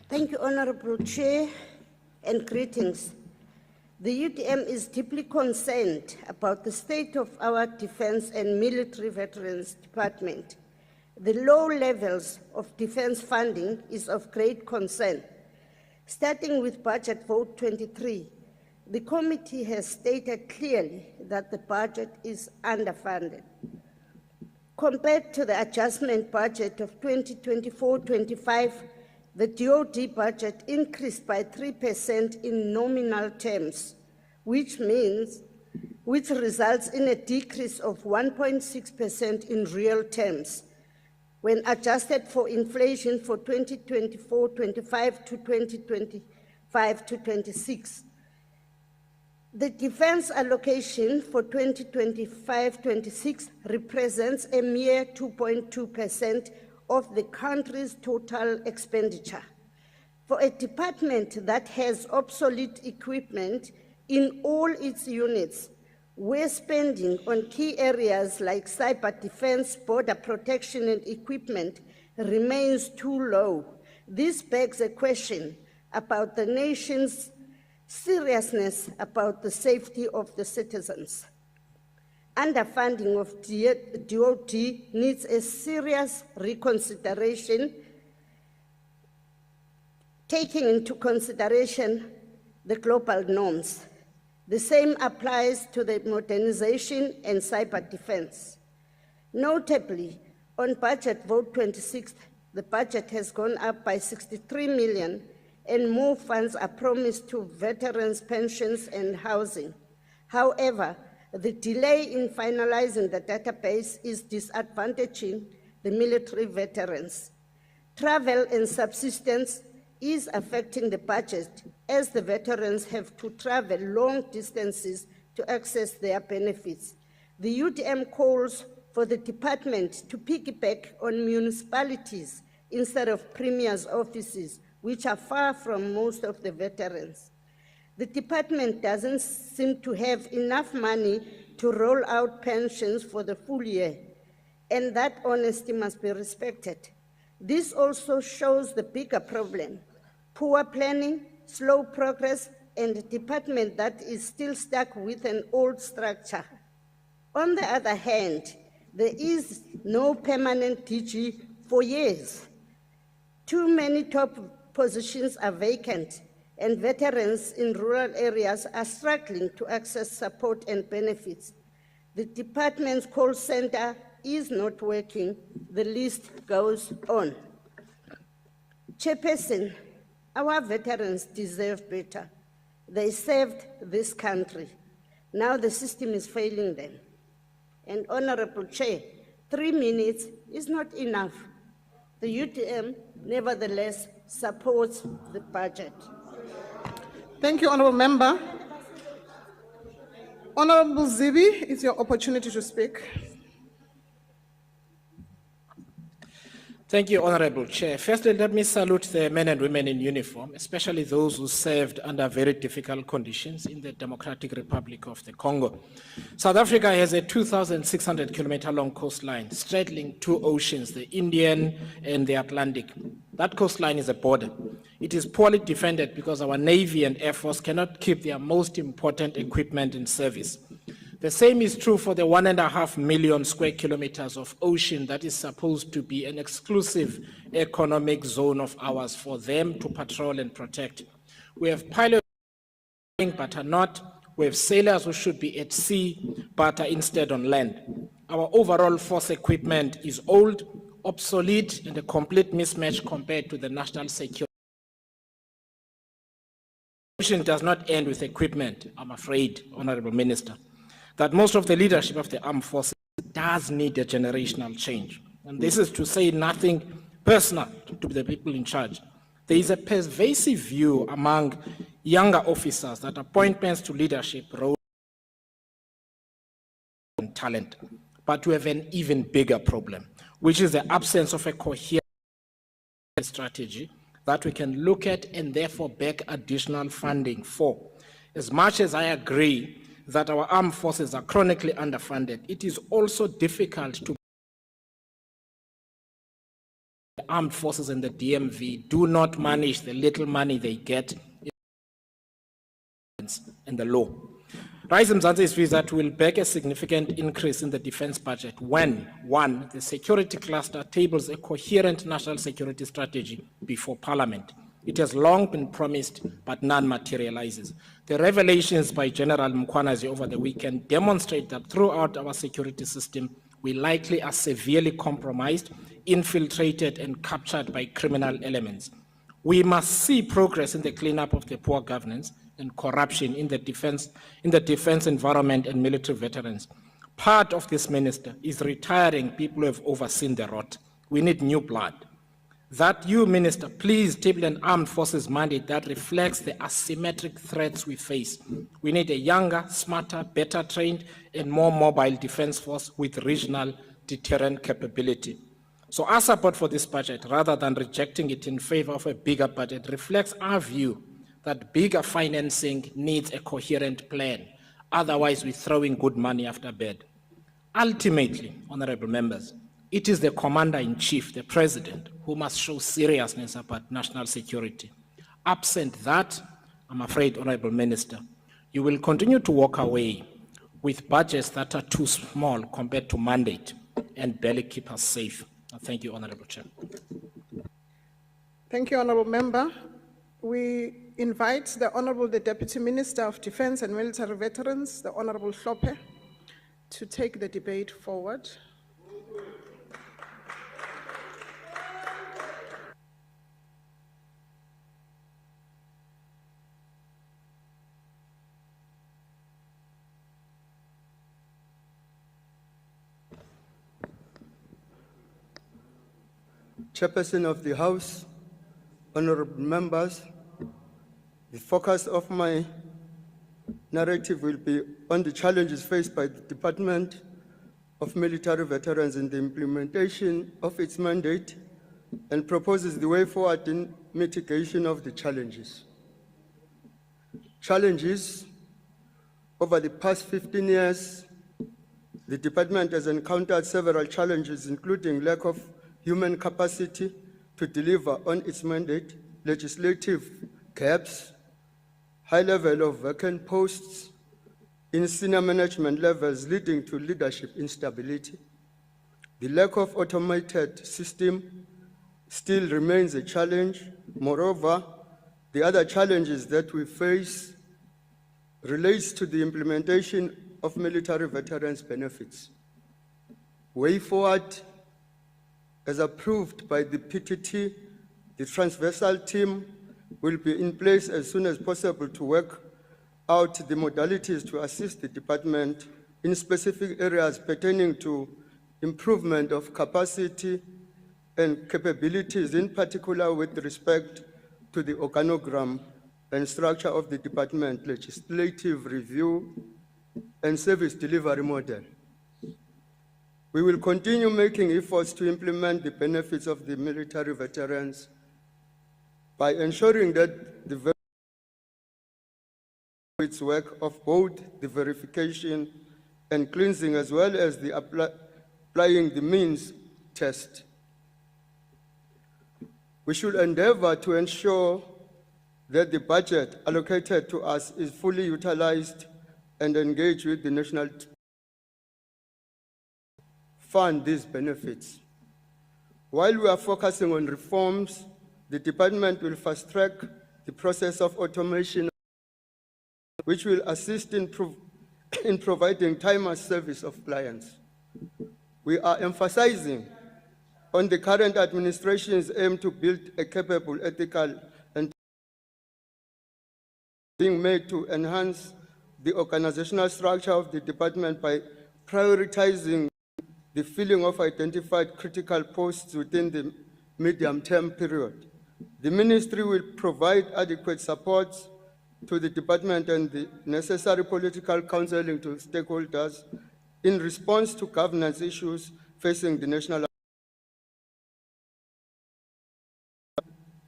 Thank you, Honourable Chair, and greetings. The UDM is deeply concerned about the state of our Defence and Military Veterans Department. The low levels of defence funding is of great concern. Starting with Budget Vote 23, the committee has stated clearly that the budget is underfunded. Compared to the adjustment budget of 2024-25, the DoD budget increased by 3% in nominal terms, which results in a decrease of 1.6% in real terms. When adjusted for inflation for 2024-25 to 2025-26. The defence allocation for 2025-26 represents a mere 2.2% of the country's total expenditure. For a department that has obsolete equipment in all its units, where spending on key areas like cyber defense, border protection, and equipment remains too low, this begs a question about the nation's seriousness about the safety of the citizens. Underfunding of DoD needs a serious reconsideration, taking into consideration the global norms. The same applies to the modernization and cyber defense. Notably, on Budget Vote 26, the budget has gone up by 63 million and more funds are promised to veterans' pensions and housing. However, the delay in finalizing the database is disadvantaging the military veterans. Travel and subsistence is affecting the budget as the veterans have to travel long distances to access their benefits. The UTM calls for the department to piggyback on municipalities instead of premier's offices, which are far from most of the veterans. The department doesn't seem to have enough money to roll out pensions for the full year, and that honesty must be respected. This also shows the bigger problem: poor planning, slow progress, and a department that is still stuck with an old structure. On the other hand, there is no permanent DG for years. Too many top positions are vacant, and veterans in rural areas are struggling to access support and benefits. The department's call center is not working. The list goes on. Chairperson, our veterans deserve better. They served this country. Now the system is failing them. And Honorable Chair, 3 minutes is not enough. The UTM nevertheless supports the budget. Thank you, Honorable Member. Honorable Zibi, it's your opportunity to speak. Thank you, Honorable Chair. Firstly, let me salute the men and women in uniform, especially those who served under very difficult conditions in the Democratic Republic of the Congo. South Africa has a 2,600-kilometer long coastline straddling 2 oceans, the Indian and the Atlantic. That coastline is a border. It is poorly defended because our Navy and Air Force cannot keep their most important equipment in service. The same is true for the 1.5 million square kilometers of ocean that is supposed to be an exclusive economic zone of ours for them to patrol and protect. We have pilots but are not. We have sailors who should be at sea but are instead on land. Our overall force equipment is old, obsolete, and a complete mismatch compared to the national security. The solution does not end with equipment, I'm afraid, Honorable Minister, that most of the leadership of the armed forces does need a generational change. And this is to say nothing personal to the people in charge. There is a pervasive view among younger officers that appointments to leadership roles and talent, but we have an even bigger problem, which is the absence of a coherent strategy that we can look at and therefore back additional funding for. As much as I agree that our armed forces are chronically underfunded, it is also difficult to the armed forces and the DMV do not manage the little money they get in the law. Rise Mzansi views that will back a significant increase in the defense budget when, 1, the security cluster tables a coherent national security strategy before Parliament. It has long been promised, but none materializes. The revelations by General Mkhwanazi over the weekend demonstrate that throughout our security system, we likely are severely compromised, infiltrated, and captured by criminal elements. We must see progress in the cleanup of the poor governance and corruption in the defense environment and military veterans. Part of this, Minister, is retiring people who have overseen the rot. We need new blood. That you, Minister, please table an armed forces mandate that reflects the asymmetric threats we face. We need a younger, smarter, better trained, and more mobile defense force with regional deterrent capability. So our support for this budget, rather than rejecting it in favor of a bigger budget, reflects our view that bigger financing needs a coherent plan. Otherwise, we're throwing good money after bad. Ultimately, honorable members, it is the Commander-in-Chief, the President, who must show seriousness about national security. Absent that, I'm afraid, Honorable Minister, you will continue to walk away with budgets that are too small compared to mandate and barely keep us safe. Thank you, Honorable Chair. Thank you, Honorable Member. We invite the Honorable the Deputy Minister of Defense and Military Veterans, the Honorable Hlophe, to take the debate forward. Chairperson of the House, honorable members, the focus of my narrative will be on the challenges faced by the Department of Military Veterans in the implementation of its mandate and proposes the way forward in mitigation of the challenges. Challenges. Over the past 15 years, the department has encountered several challenges, including lack of human capacity to deliver on its mandate, legislative gaps, high level of vacant posts in senior management levels leading to leadership instability. The lack of automated system still remains a challenge. Moreover, the other challenges that we face relates to the implementation of military veterans benefits. Way forward, as approved by the PTT, the transversal team will be in place as soon as possible to work out the modalities to assist the department in specific areas pertaining to improvement of capacity and capabilities, in particular with respect to the organogram and structure of the department, legislative review, and service delivery model. We will continue making efforts to implement the benefits of the military veterans by ensuring that the its work of both the verification and cleansing, as well as the applying the means test. We should endeavor to ensure that the budget allocated to us is fully utilized and engage with the national fund these benefits. While we are focusing on reforms, the department will fast-track the process of automation, which will assist in providing timely service of clients. We are emphasizing on the current administration's aim to build a capable, ethical, and being made to enhance the organizational structure of the department by prioritizing the filling of identified critical posts within the medium-term period. The ministry will provide adequate support to the department and the necessary political counseling to stakeholders in response to governance issues facing the national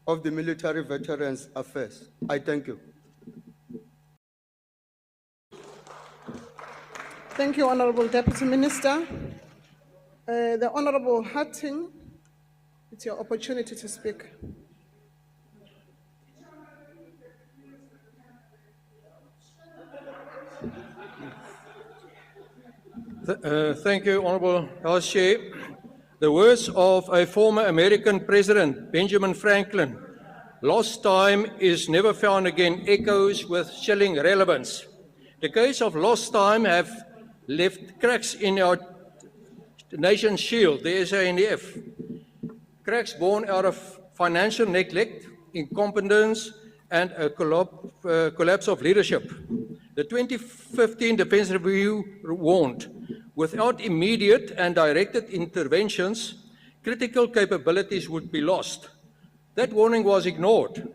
of the military veterans affairs. I thank you. Thank you, Honorable Deputy Minister. The Honorable Hatting, it's your opportunity to speak. Thank you, Honorable House Chair. The words of a former American President, Benjamin Franklin, "Lost time is never found again," echoes with chilling relevance. The case of lost time have left cracks in our nation's shield, the SANDF. Cracks born out of financial neglect, incompetence, and a collapse of leadership. The 2015 Defence Review warned, without immediate and directed interventions, critical capabilities would be lost. That warning was ignored.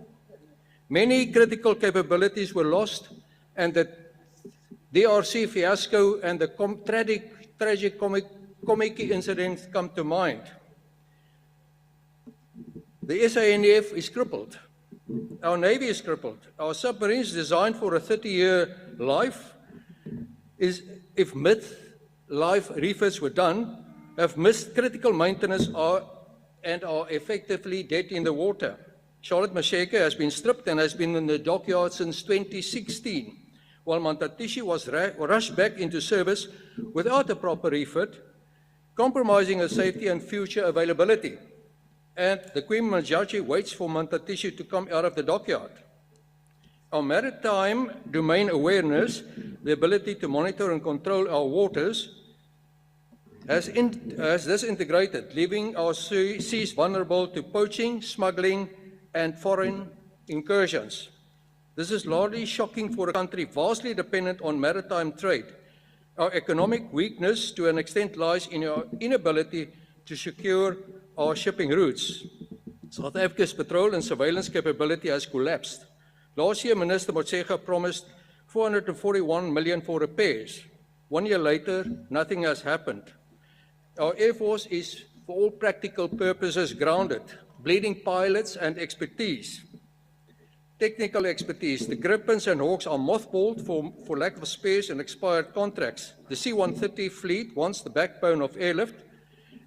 Many critical capabilities were lost, and the DRC fiasco and the tragic comic incidents come to mind. The SANDF is crippled. Our Navy is crippled. Our submarines, designed for a 30-year life, if mid-life refits were done, have missed critical maintenance and are effectively dead in the water. Charlotte Masheke has been stripped and has been in the dockyard since 2016, while Mantatishi was rushed back into service without a proper refit, compromising her safety and future availability. And the Queen Majaji waits for Mantatishi to come out of the dockyard. Our maritime domain awareness, the ability to monitor and control our waters, has disintegrated, leaving our seas vulnerable to poaching, smuggling, and foreign incursions. This is largely shocking for a country vastly dependent on maritime trade. Our economic weakness, to an extent, lies in our inability to secure our shipping routes. South Africa's patrol and surveillance capability has collapsed. Last year, Minister Motshega promised 441 million for repairs. 1 year later, nothing has happened. Our Air Force is, for all practical purposes, grounded, bleeding pilots and expertise. Technical expertise. The Grippins and Hawks are mothballed for lack of space and expired contracts. The C-130 fleet, once the backbone of airlift,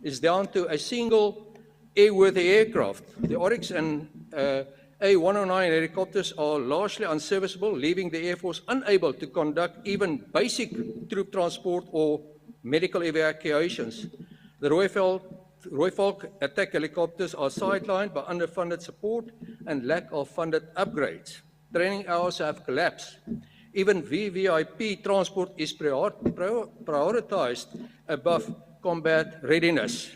is down to a single airworthy aircraft. The Oryx and A109 helicopters are largely unserviceable, leaving the Air Force unable to conduct even basic troop transport or medical evacuations. The Rooivalk attack helicopters are sidelined by underfunded support and lack of funded upgrades. Training hours have collapsed. Even VVIP transport is prioritized above combat readiness.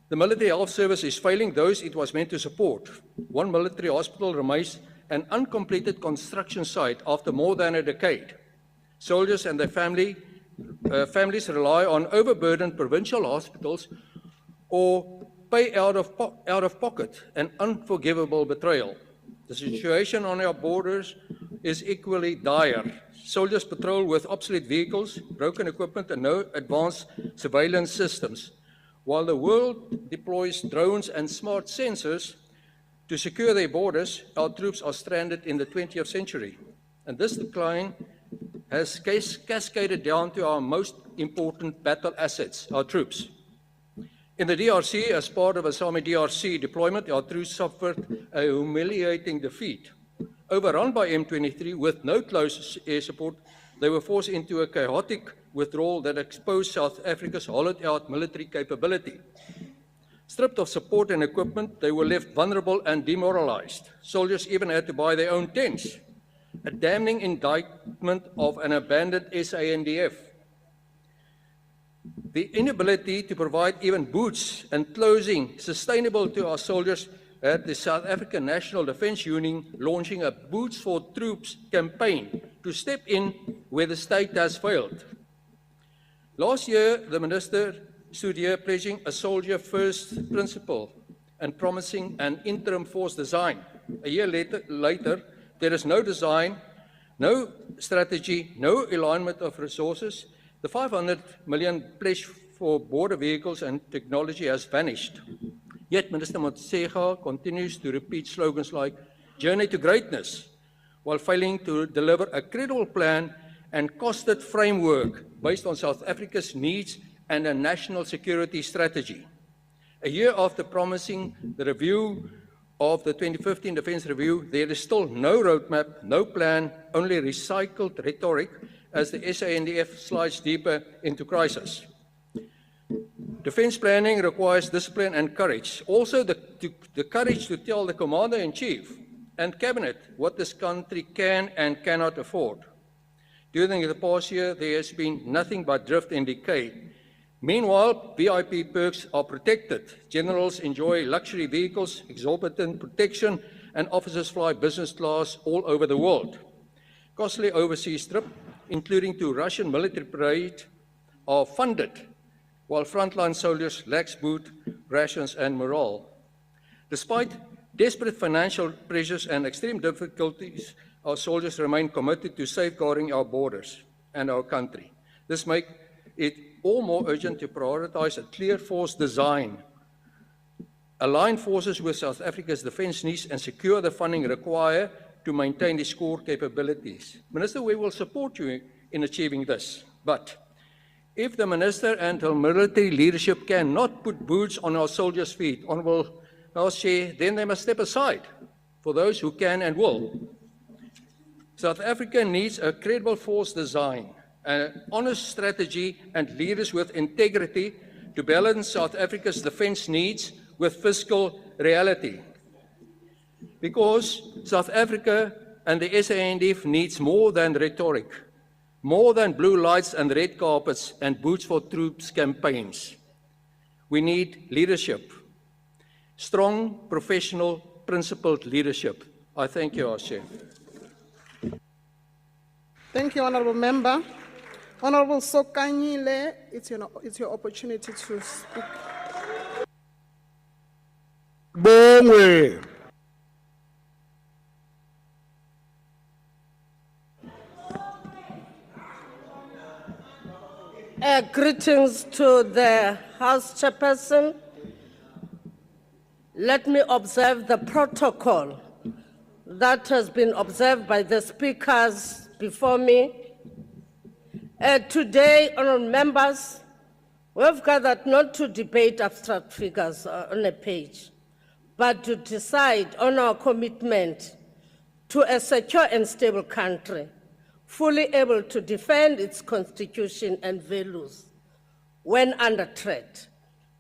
The military health service is failing those it was meant to support. One military hospital remains an uncompleted construction site after more than a decade. Soldiers and their families rely on overburdened provincial hospitals or pay out of pocket, an unforgivable betrayal. The situation on our borders is equally dire. Soldiers patrol with obsolete vehicles, broken equipment, and no advanced surveillance systems. While the world deploys drones and smart sensors to secure their borders, our troops are stranded in the 20th century. And this decline has cascaded down to our most important battle assets, our troops. In the DRC, as part of a SAMI DRC deployment, our troops suffered a humiliating defeat. Overrun by M23 with no close air support, they were forced into a chaotic withdrawal that exposed South Africa's hollowed-out military capability. Stripped of support and equipment, they were left vulnerable and demoralized. Soldiers even had to buy their own tents, a damning indictment of an abandoned SANDF. The inability to provide even boots and clothing sustainable to our soldiers had the South African National Defence Union launching a Boots for Troops campaign to step in where the state has failed. Last year, the minister stood here pledging a soldier-first principle and promising an interim force design. A year later, there is no design, no strategy, no alignment of resources. The 500 million pledge for border vehicles and technology has vanished. Yet Minister Motshega continues to repeat slogans like "Journey to Greatness," while failing to deliver a credible plan and costed framework based on South Africa's needs and a national security strategy. A year after promising the review of the 2015 Defence Review, there is still no roadmap, no plan, only recycled rhetoric as the SANDF slides deeper into crisis. Defence planning requires discipline and courage. Also the courage to tell the Commander-in-Chief and Cabinet what this country can and cannot afford. During the past year, there has been nothing but drift and decay. Meanwhile, VIP perks are protected. Generals enjoy luxury vehicles, exorbitant protection, and officers fly business class all over the world. Costly overseas trips, including to Russian military parade, are funded, while frontline soldiers lack food, rations, and morale. Despite desperate financial pressures and extreme difficulties, our soldiers remain committed to safeguarding our borders and our country. This makes it all more urgent to prioritize a clear force design, align forces with South Africa's defence needs, and secure the funding required to maintain its core capabilities. Minister, we will support you in achieving this. But if the Minister and her military leadership cannot put boots on our soldiers' feet, Honourable House Chair, then they must step aside for those who can and will. South Africa needs a credible force design, an honest strategy, and leaders with integrity to balance South Africa's defence needs with fiscal reality. Because South Africa and the SANDF needs more than rhetoric, more than blue lights and red carpets and boots for troops campaigns. We need leadership, strong, professional, principled leadership. I thank you, House Chair. Thank you, Honourable Member. Honourable Sokanyile, it's your opportunity to speak. Sibongwe. Greetings to the House Chairperson. Let me observe the protocol that has been observed by the speakers before me. Today, honourable members, we've gathered not to debate abstract figures on a page, but to decide on our commitment to a secure and stable country, fully able to defend its constitution and values when under threat,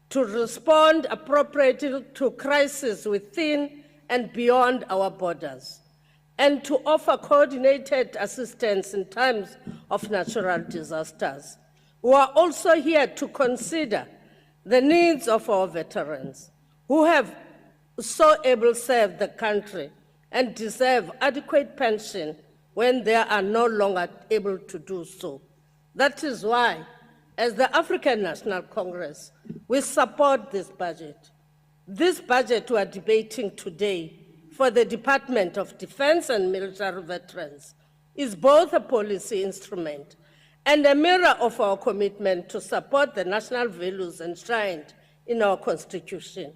to respond appropriately to crises within and beyond our borders, and to offer coordinated assistance in times of natural disasters. We are also here to consider the needs of our veterans who have so able served the country and deserve adequate pension when they are no longer able to do so. That is why, as the African National Congress, we support this budget. This budget we are debating today for the Department of Defense and Military Veterans is both a policy instrument and a mirror of our commitment to support the national values enshrined in our Constitution.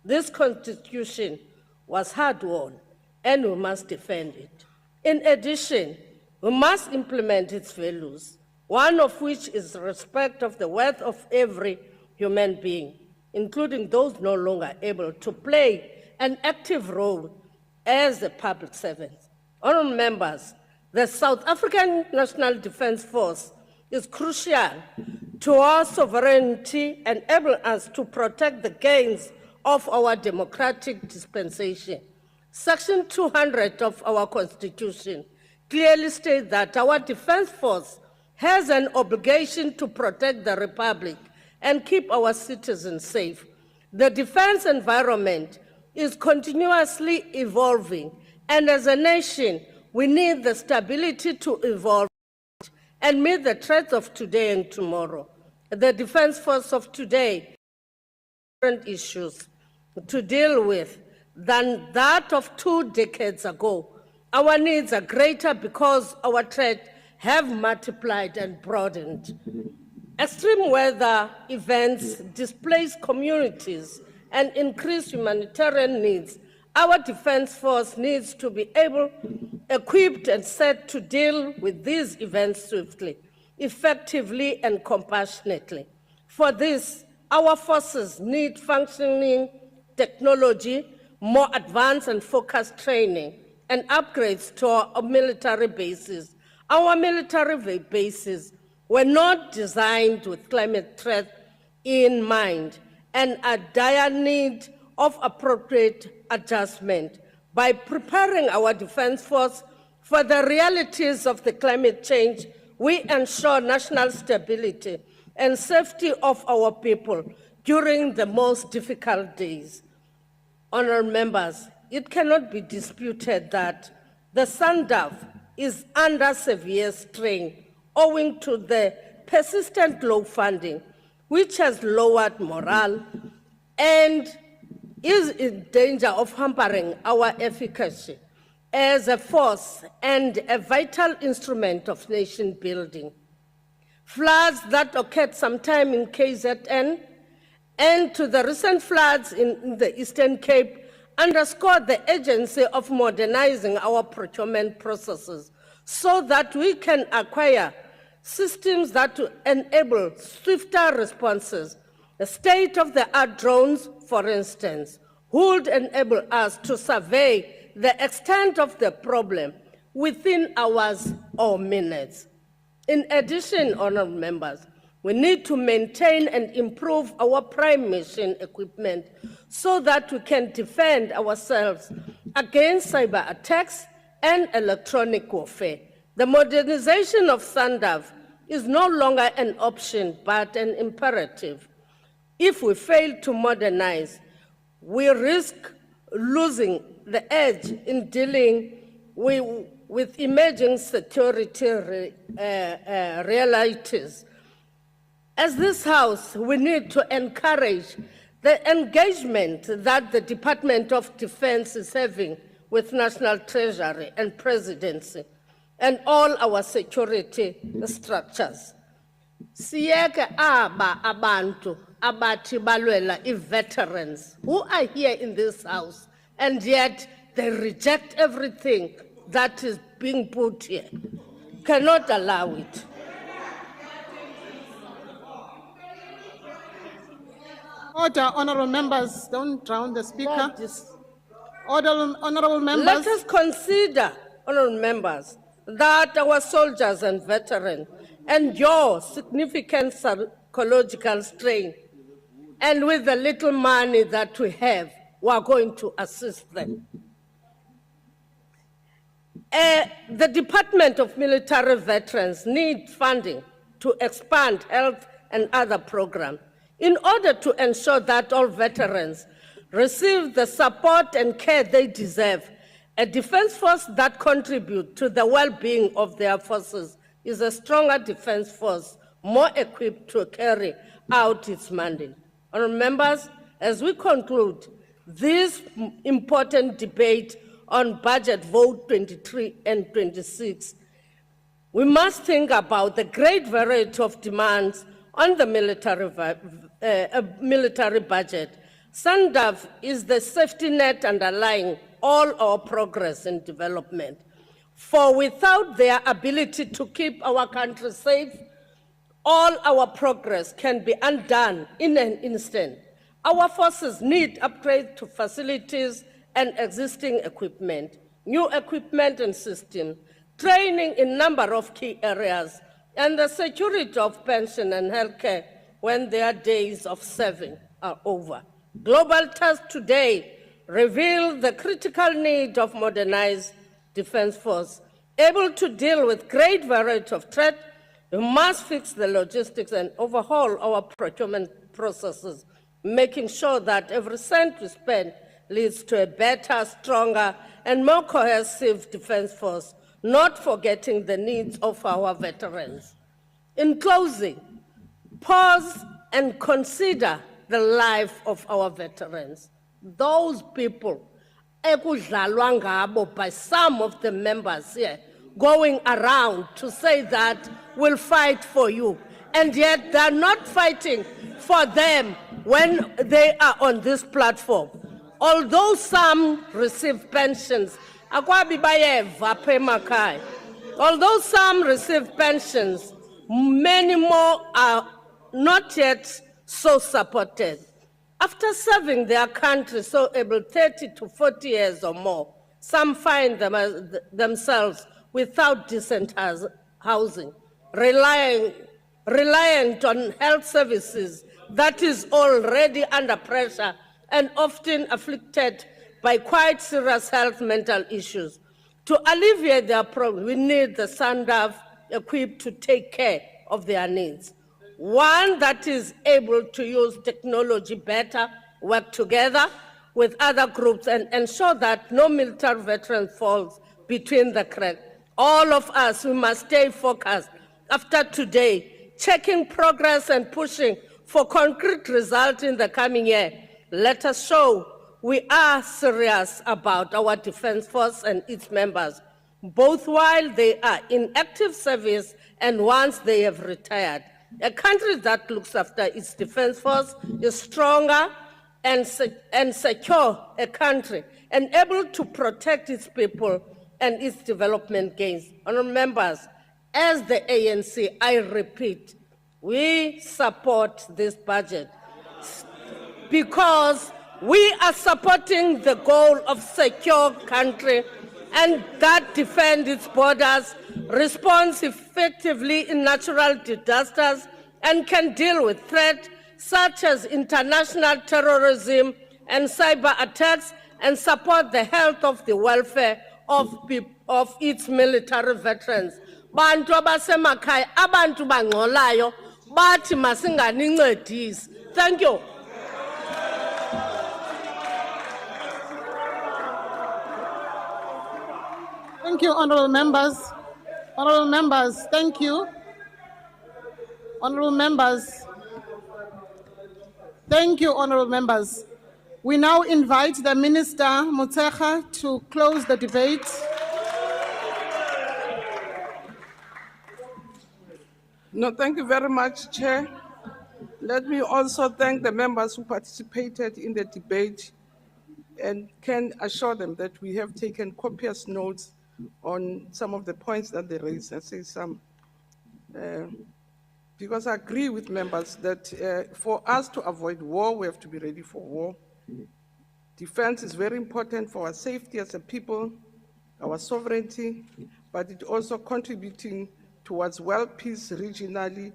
This Constitution was hard-won, and we must defend it. In addition, we must implement its values, one of which is respect of the worth of every human being, including those no longer able to play an active role as a public servant. Honourable members, the South African National Defence Force is crucial to our sovereignty and enable us to protect the gains of our democratic dispensation. Section 200 of our Constitution clearly states that our defense force has an obligation to protect the Republic and keep our citizens safe. The defense environment is continuously evolving, and as a nation, we need the stability to evolve and meet the threats of today and tomorrow. The defense force of today has different issues to deal with than that of 2 decades ago. Our needs are greater because our threats have multiplied and broadened. Extreme weather events displace communities and increase humanitarian needs. Our defense force needs to be equipped and set to deal with these events swiftly, effectively, and compassionately. For this, our forces need functioning technology, more advanced and focused training, and upgrades to our military bases. Our military bases were not designed with climate threat in mind and are dire need of appropriate adjustment. By preparing our defense force for the realities of the climate change, we ensure national stability and safety of our people during the most difficult days. Honourable members, it cannot be disputed that the SANDF is under severe strain owing to the persistent low funding, which has lowered morale and is in danger of hampering our efficacy as a force and a vital instrument of nation building. Floods that occurred sometime in KZN and to the recent floods in the Eastern Cape underscore the urgency of modernizing our procurement processes so that we can acquire systems that enable swifter responses. The state-of-the-art drones, for instance, would enable us to survey the extent of the problem within hours or minutes. In addition, honourable members, we need to maintain and improve our prime mission equipment so that we can defend ourselves against cyber attacks and electronic warfare. The modernization of SANDF is no longer an option but an imperative. If we fail to modernize, we risk losing the edge in dealing with emerging security realities. As this House, we need to encourage the engagement that the Department of Defense is having with National Treasury and Presidency and all our security structures. Siyeke aba abantu abathi balwela veterans who are here in this house and yet they reject everything that is being put here. Cannot allow it. Order, honorable members, don't drown the speaker. Order, honorable members. Let us consider, honorable members, that our soldiers and veterans endure significant psychological strain, and with the little money that we have, we are going to assist them. The Department of Military Veterans needs funding to expand health and other programs in order to ensure that all veterans receive the support and care they deserve. A defense force that contributes to the well-being of their forces is a stronger defense force, more equipped to carry out its mandate. Honourable members, as we conclude this important debate on budget vote 23 and 26, we must think about the great variety of demands on the military budget. SANDF is the safety net underlying all our progress and development. For without their ability to keep our country safe, all our progress can be undone in an instant. Our forces need upgrades to facilities and existing equipment, new equipment and systems, training in a number of key areas, and the security of pension and healthcare when their days of serving are over. Global tasks today reveal the critical need of modernized defense force, able to deal with great variety of threats. We must fix the logistics and overhaul our procurement processes, making sure that every cent we spend leads to a better, stronger, and more cohesive defense force, not forgetting the needs of our veterans. In closing, pause and consider the life of our veterans. Those people, ekudlalwa ngabo by some of the members here, going around to say that we'll fight for you, and yet they're not fighting for them when they are on this platform. Although some receive pensions, although some receive pensions, many more are not yet so supported. After serving their country so able 30 to 40 years or more, some find themselves without decent housing, reliant on health services that is already under pressure and often afflicted by quite serious health mental issues. To alleviate their problem, we need the SANDF equipped to take care of their needs. One that is able to use technology better, work together with other groups and ensure that no military veteran falls between the cracks. All of us, we must stay focused after today, checking progress and pushing for concrete results in the coming year. Let us show we are serious about our defense force and its members, both while they are in active service and once they have retired. A country that looks after its defense force is stronger and secure a country and able to protect its people and its development gains. Honourable members, as the ANC, I repeat, we support this budget because we are supporting the goal of secure country and that defend its borders, responds effectively in natural disasters, and can deal with threats such as international terrorism and cyber attacks, and support the health of the welfare of its military veterans. Bantu abasemakhaya, abantu bangxolayo, bathi masinganincedisi. Thank you. Thank you, honorable members. Honorable members, thank you. Honorable members, Thank you, honorable members. We now invite the Minister Motshekga to close the debate. No, thank you very much, Chair. Let me also thank the members who participated in the debate and can assure them that we have taken copious notes on some of the points that they raised. I say some, because I agree with members that for us to avoid war, we have to be ready for war. Defense is very important for our safety as a people, our sovereignty, but it also contributing towards world peace regionally,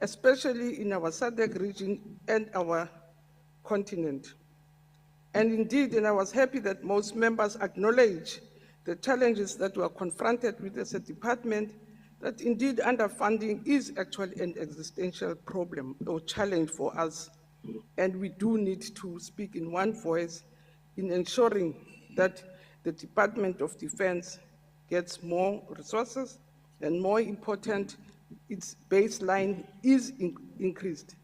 especially in our SADC region and our continent. And indeed, and I was happy that most members acknowledge the challenges that we are confronted with as a department, that indeed underfunding is actually an existential problem or challenge for us. And we do need to speak in one voice in ensuring that the Department of Defense gets more resources, and more important, its baseline is increased.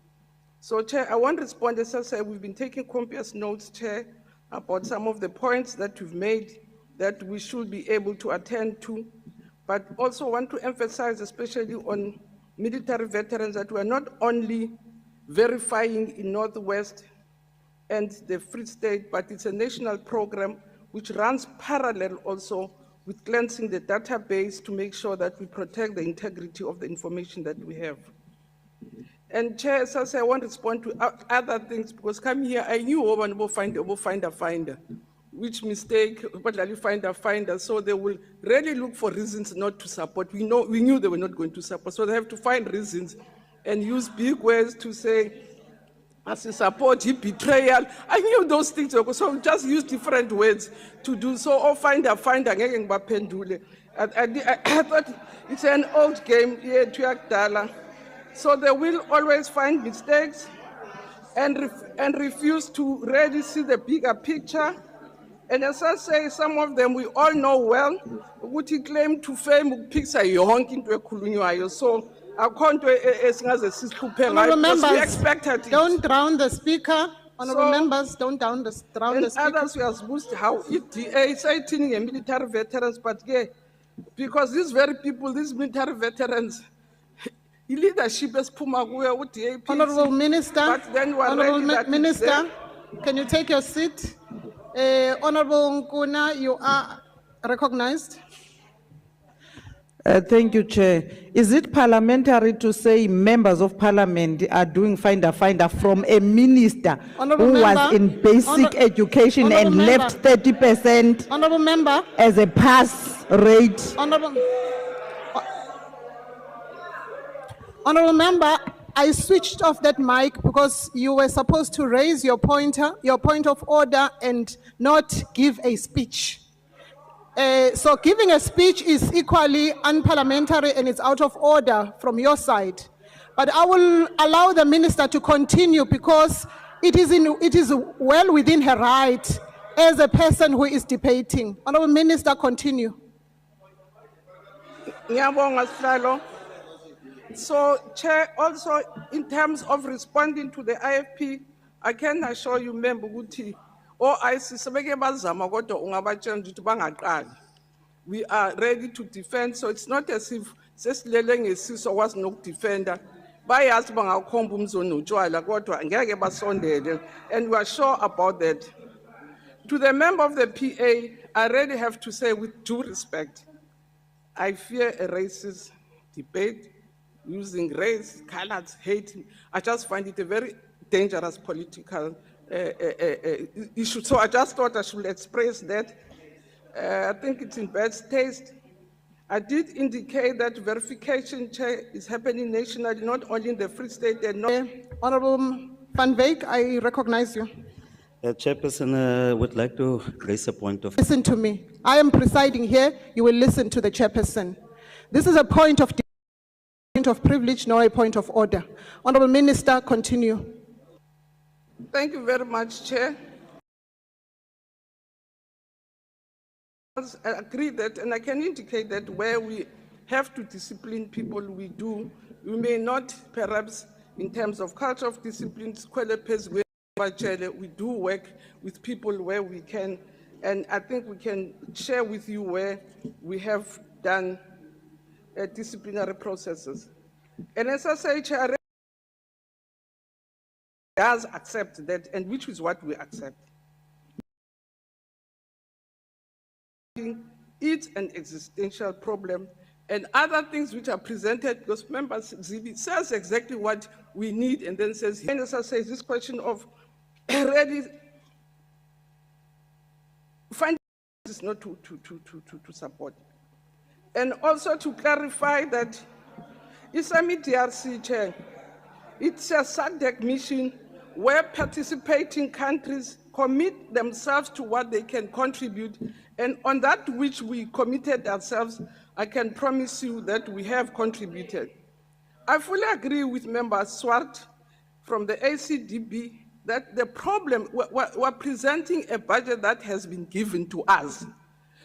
So, Chair, I want to respond, as I said, we've been taking copious notes, Chair, about some of the points that you've made that we should be able to attend to, but also want to emphasize, especially on military veterans, that we're not only verifying in Northwest and the Free State, but it's a national program which runs parallel also with cleansing the database to make sure that we protect the integrity of the information that we have. And Chair, as I say, I want to respond to other things, because coming here, I knew we'll find a finder, which mistake, but you find a finder, so they will really look for reasons not to support. We knew they were not going to support, so they have to find reasons and use big words to say, as a support, betrayal. I knew those things, so just use different words to do so, or find a finder. I thought it's an old game, so they will always find mistakes and refuse to really see the bigger picture. And as I say, some of them we all know well, would he claim to fame picture yonke into a khulunywayo. So Honorable members, we expected it. Don't drown the speaker. Honorable members, don't drown the speaker. Others we are supposed to how it say military veterans, but yeah, because these very people, these military veterans, leadership is Honorable Minister, but then we are Honorable ready that Minister, can you take your seat? Honorable Nkuna, you are recognized. Thank you, Chair. Is it parliamentary to say members of parliament are doing finder from a minister Honourable who was member, in basic education and Honourable left 30% Honorable member, as a pass rate? Honorable member, I switched off that mic because you were supposed to raise your point of order and not give a speech. So giving a speech is equally unparliamentary and it's out of order from your side. But I will allow the minister to continue because it is well within her right as a person who is debating. Honorable Minister, continue. So, Chair, also in terms of responding to the IFP, I can assure you, Member Guti, we are ready to defend, so it's not as if Sesleleng was no defender. And we are sure about that. To the member of the PA, I really have to say with due respect, I fear a racist debate using race, colors, hate. I just find it a very dangerous political issue. So I just thought I should express that. I think it's in bad taste. I did indicate that verification, Chair, is happening nationally, not only in the Free State and not. Honorable Van Wyk, I recognize you. Chairperson, would like to raise a point of. Listen to me. I am presiding here. You will listen to the chairperson. This is a point of privilege, not a point of order. Honorable Minister, continue. Thank you very much, Chair. I agree that, and I can indicate that where we have to discipline people, we do. We may not perhaps in terms of culture of discipline. We do work with people where we can, and I think we can share with you where we have done disciplinary processes. And as I say, Chair, does accept that, and which is what we accept. It's an existential problem, and other things which are presented, because members says exactly what we need, and then says, and as I say, this question of ready finding is not to support. And also to clarify that ISAMI DRC Chair, it's a SADC mission where participating countries commit themselves to what they can contribute, and on that which we committed ourselves, I can promise you that we have contributed. I fully agree with Member Swart from the ACDP that the problem, we're presenting a budget that has been given to us.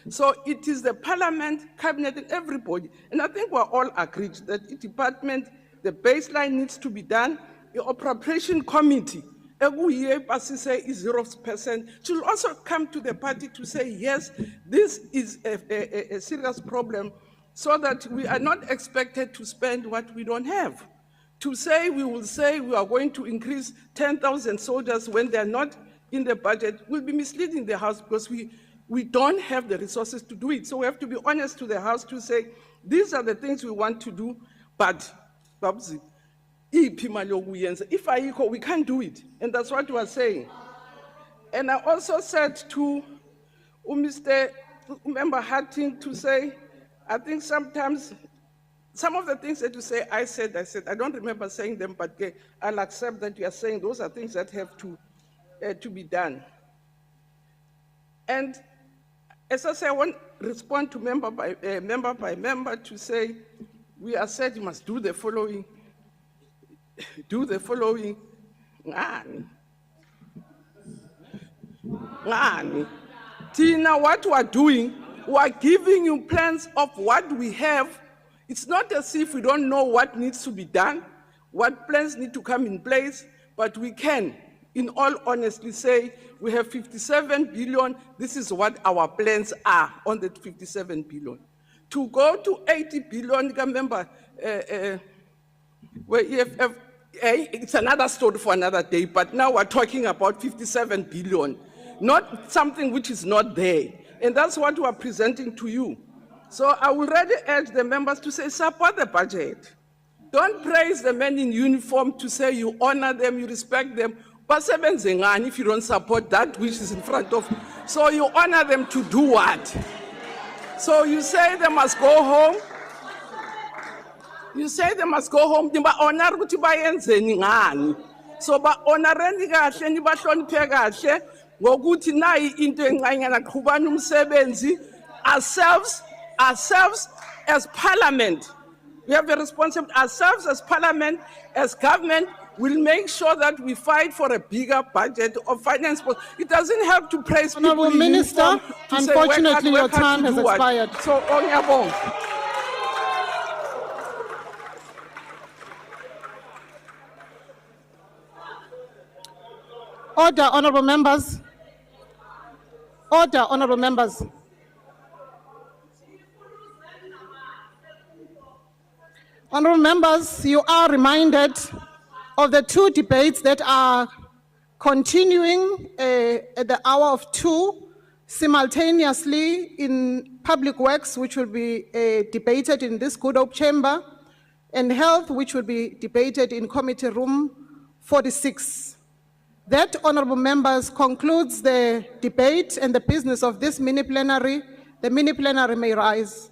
So it is the Parliament, Cabinet, and everybody, and I think we're all agreed that the department, the baseline needs to be done. The appropriation committee, every year, as you say, is 0%, should also come to the party to say, yes, this is a serious problem, so that we are not expected to spend what we don't have. To say we will say we are going to increase 10,000 soldiers when they're not in the budget will be misleading the House, because we don't have the resources to do it. So we have to be honest to the House to say, these are the things we want to do, but if I equal, we can't do it. And that's what we are saying. And I also said to Mr. Member Hatting to say, I think sometimes some of the things that you say, I said, I don't remember saying them, but I'll accept that you are saying those are things that have to be done. And as I say, I want to respond to member by member to say, we are said you must do the following. Do the following. Tina, what we are doing, we are giving you plans of what we have. It's not as if we don't know what needs to be done, what plans need to come in place, but we can, in all honesty, say we have 57 billion. This is what our plans are on the 57 billion. To go to 80 billion, remember, where EFF, it's another story for another day, but now we're talking about 57 billion, not something which is not there. And that's what we're presenting to you. So I will really urge the members to say, support the budget. Don't praise the men in uniform to say you honor them, you respect them, but if you don't support that which is in front of you. So you honor them to do what? So you say they must go home. You say they must go home. So ba honoreni kahle ni bahloniphe kahle ngokuthi nayi into encanyana qhubana umsebenzi ourselves as parliament. We have a responsibility ourselves as parliament, as government. We'll make sure that we fight for a bigger budget of finance. It doesn't have to praise people. Honourable Minister, unfortunately your time has expired. So, Onyabong. Order, honourable members. Order, honourable members. Honourable members, you are reminded of the two debates that are continuing at the hour of 2 simultaneously in Public Works, which will be debated in this Good Hope Chamber, and Health, which will be debated in Committee Room 46. That, honourable members, concludes the debate and the business of this mini-plenary. The mini-plenary may rise.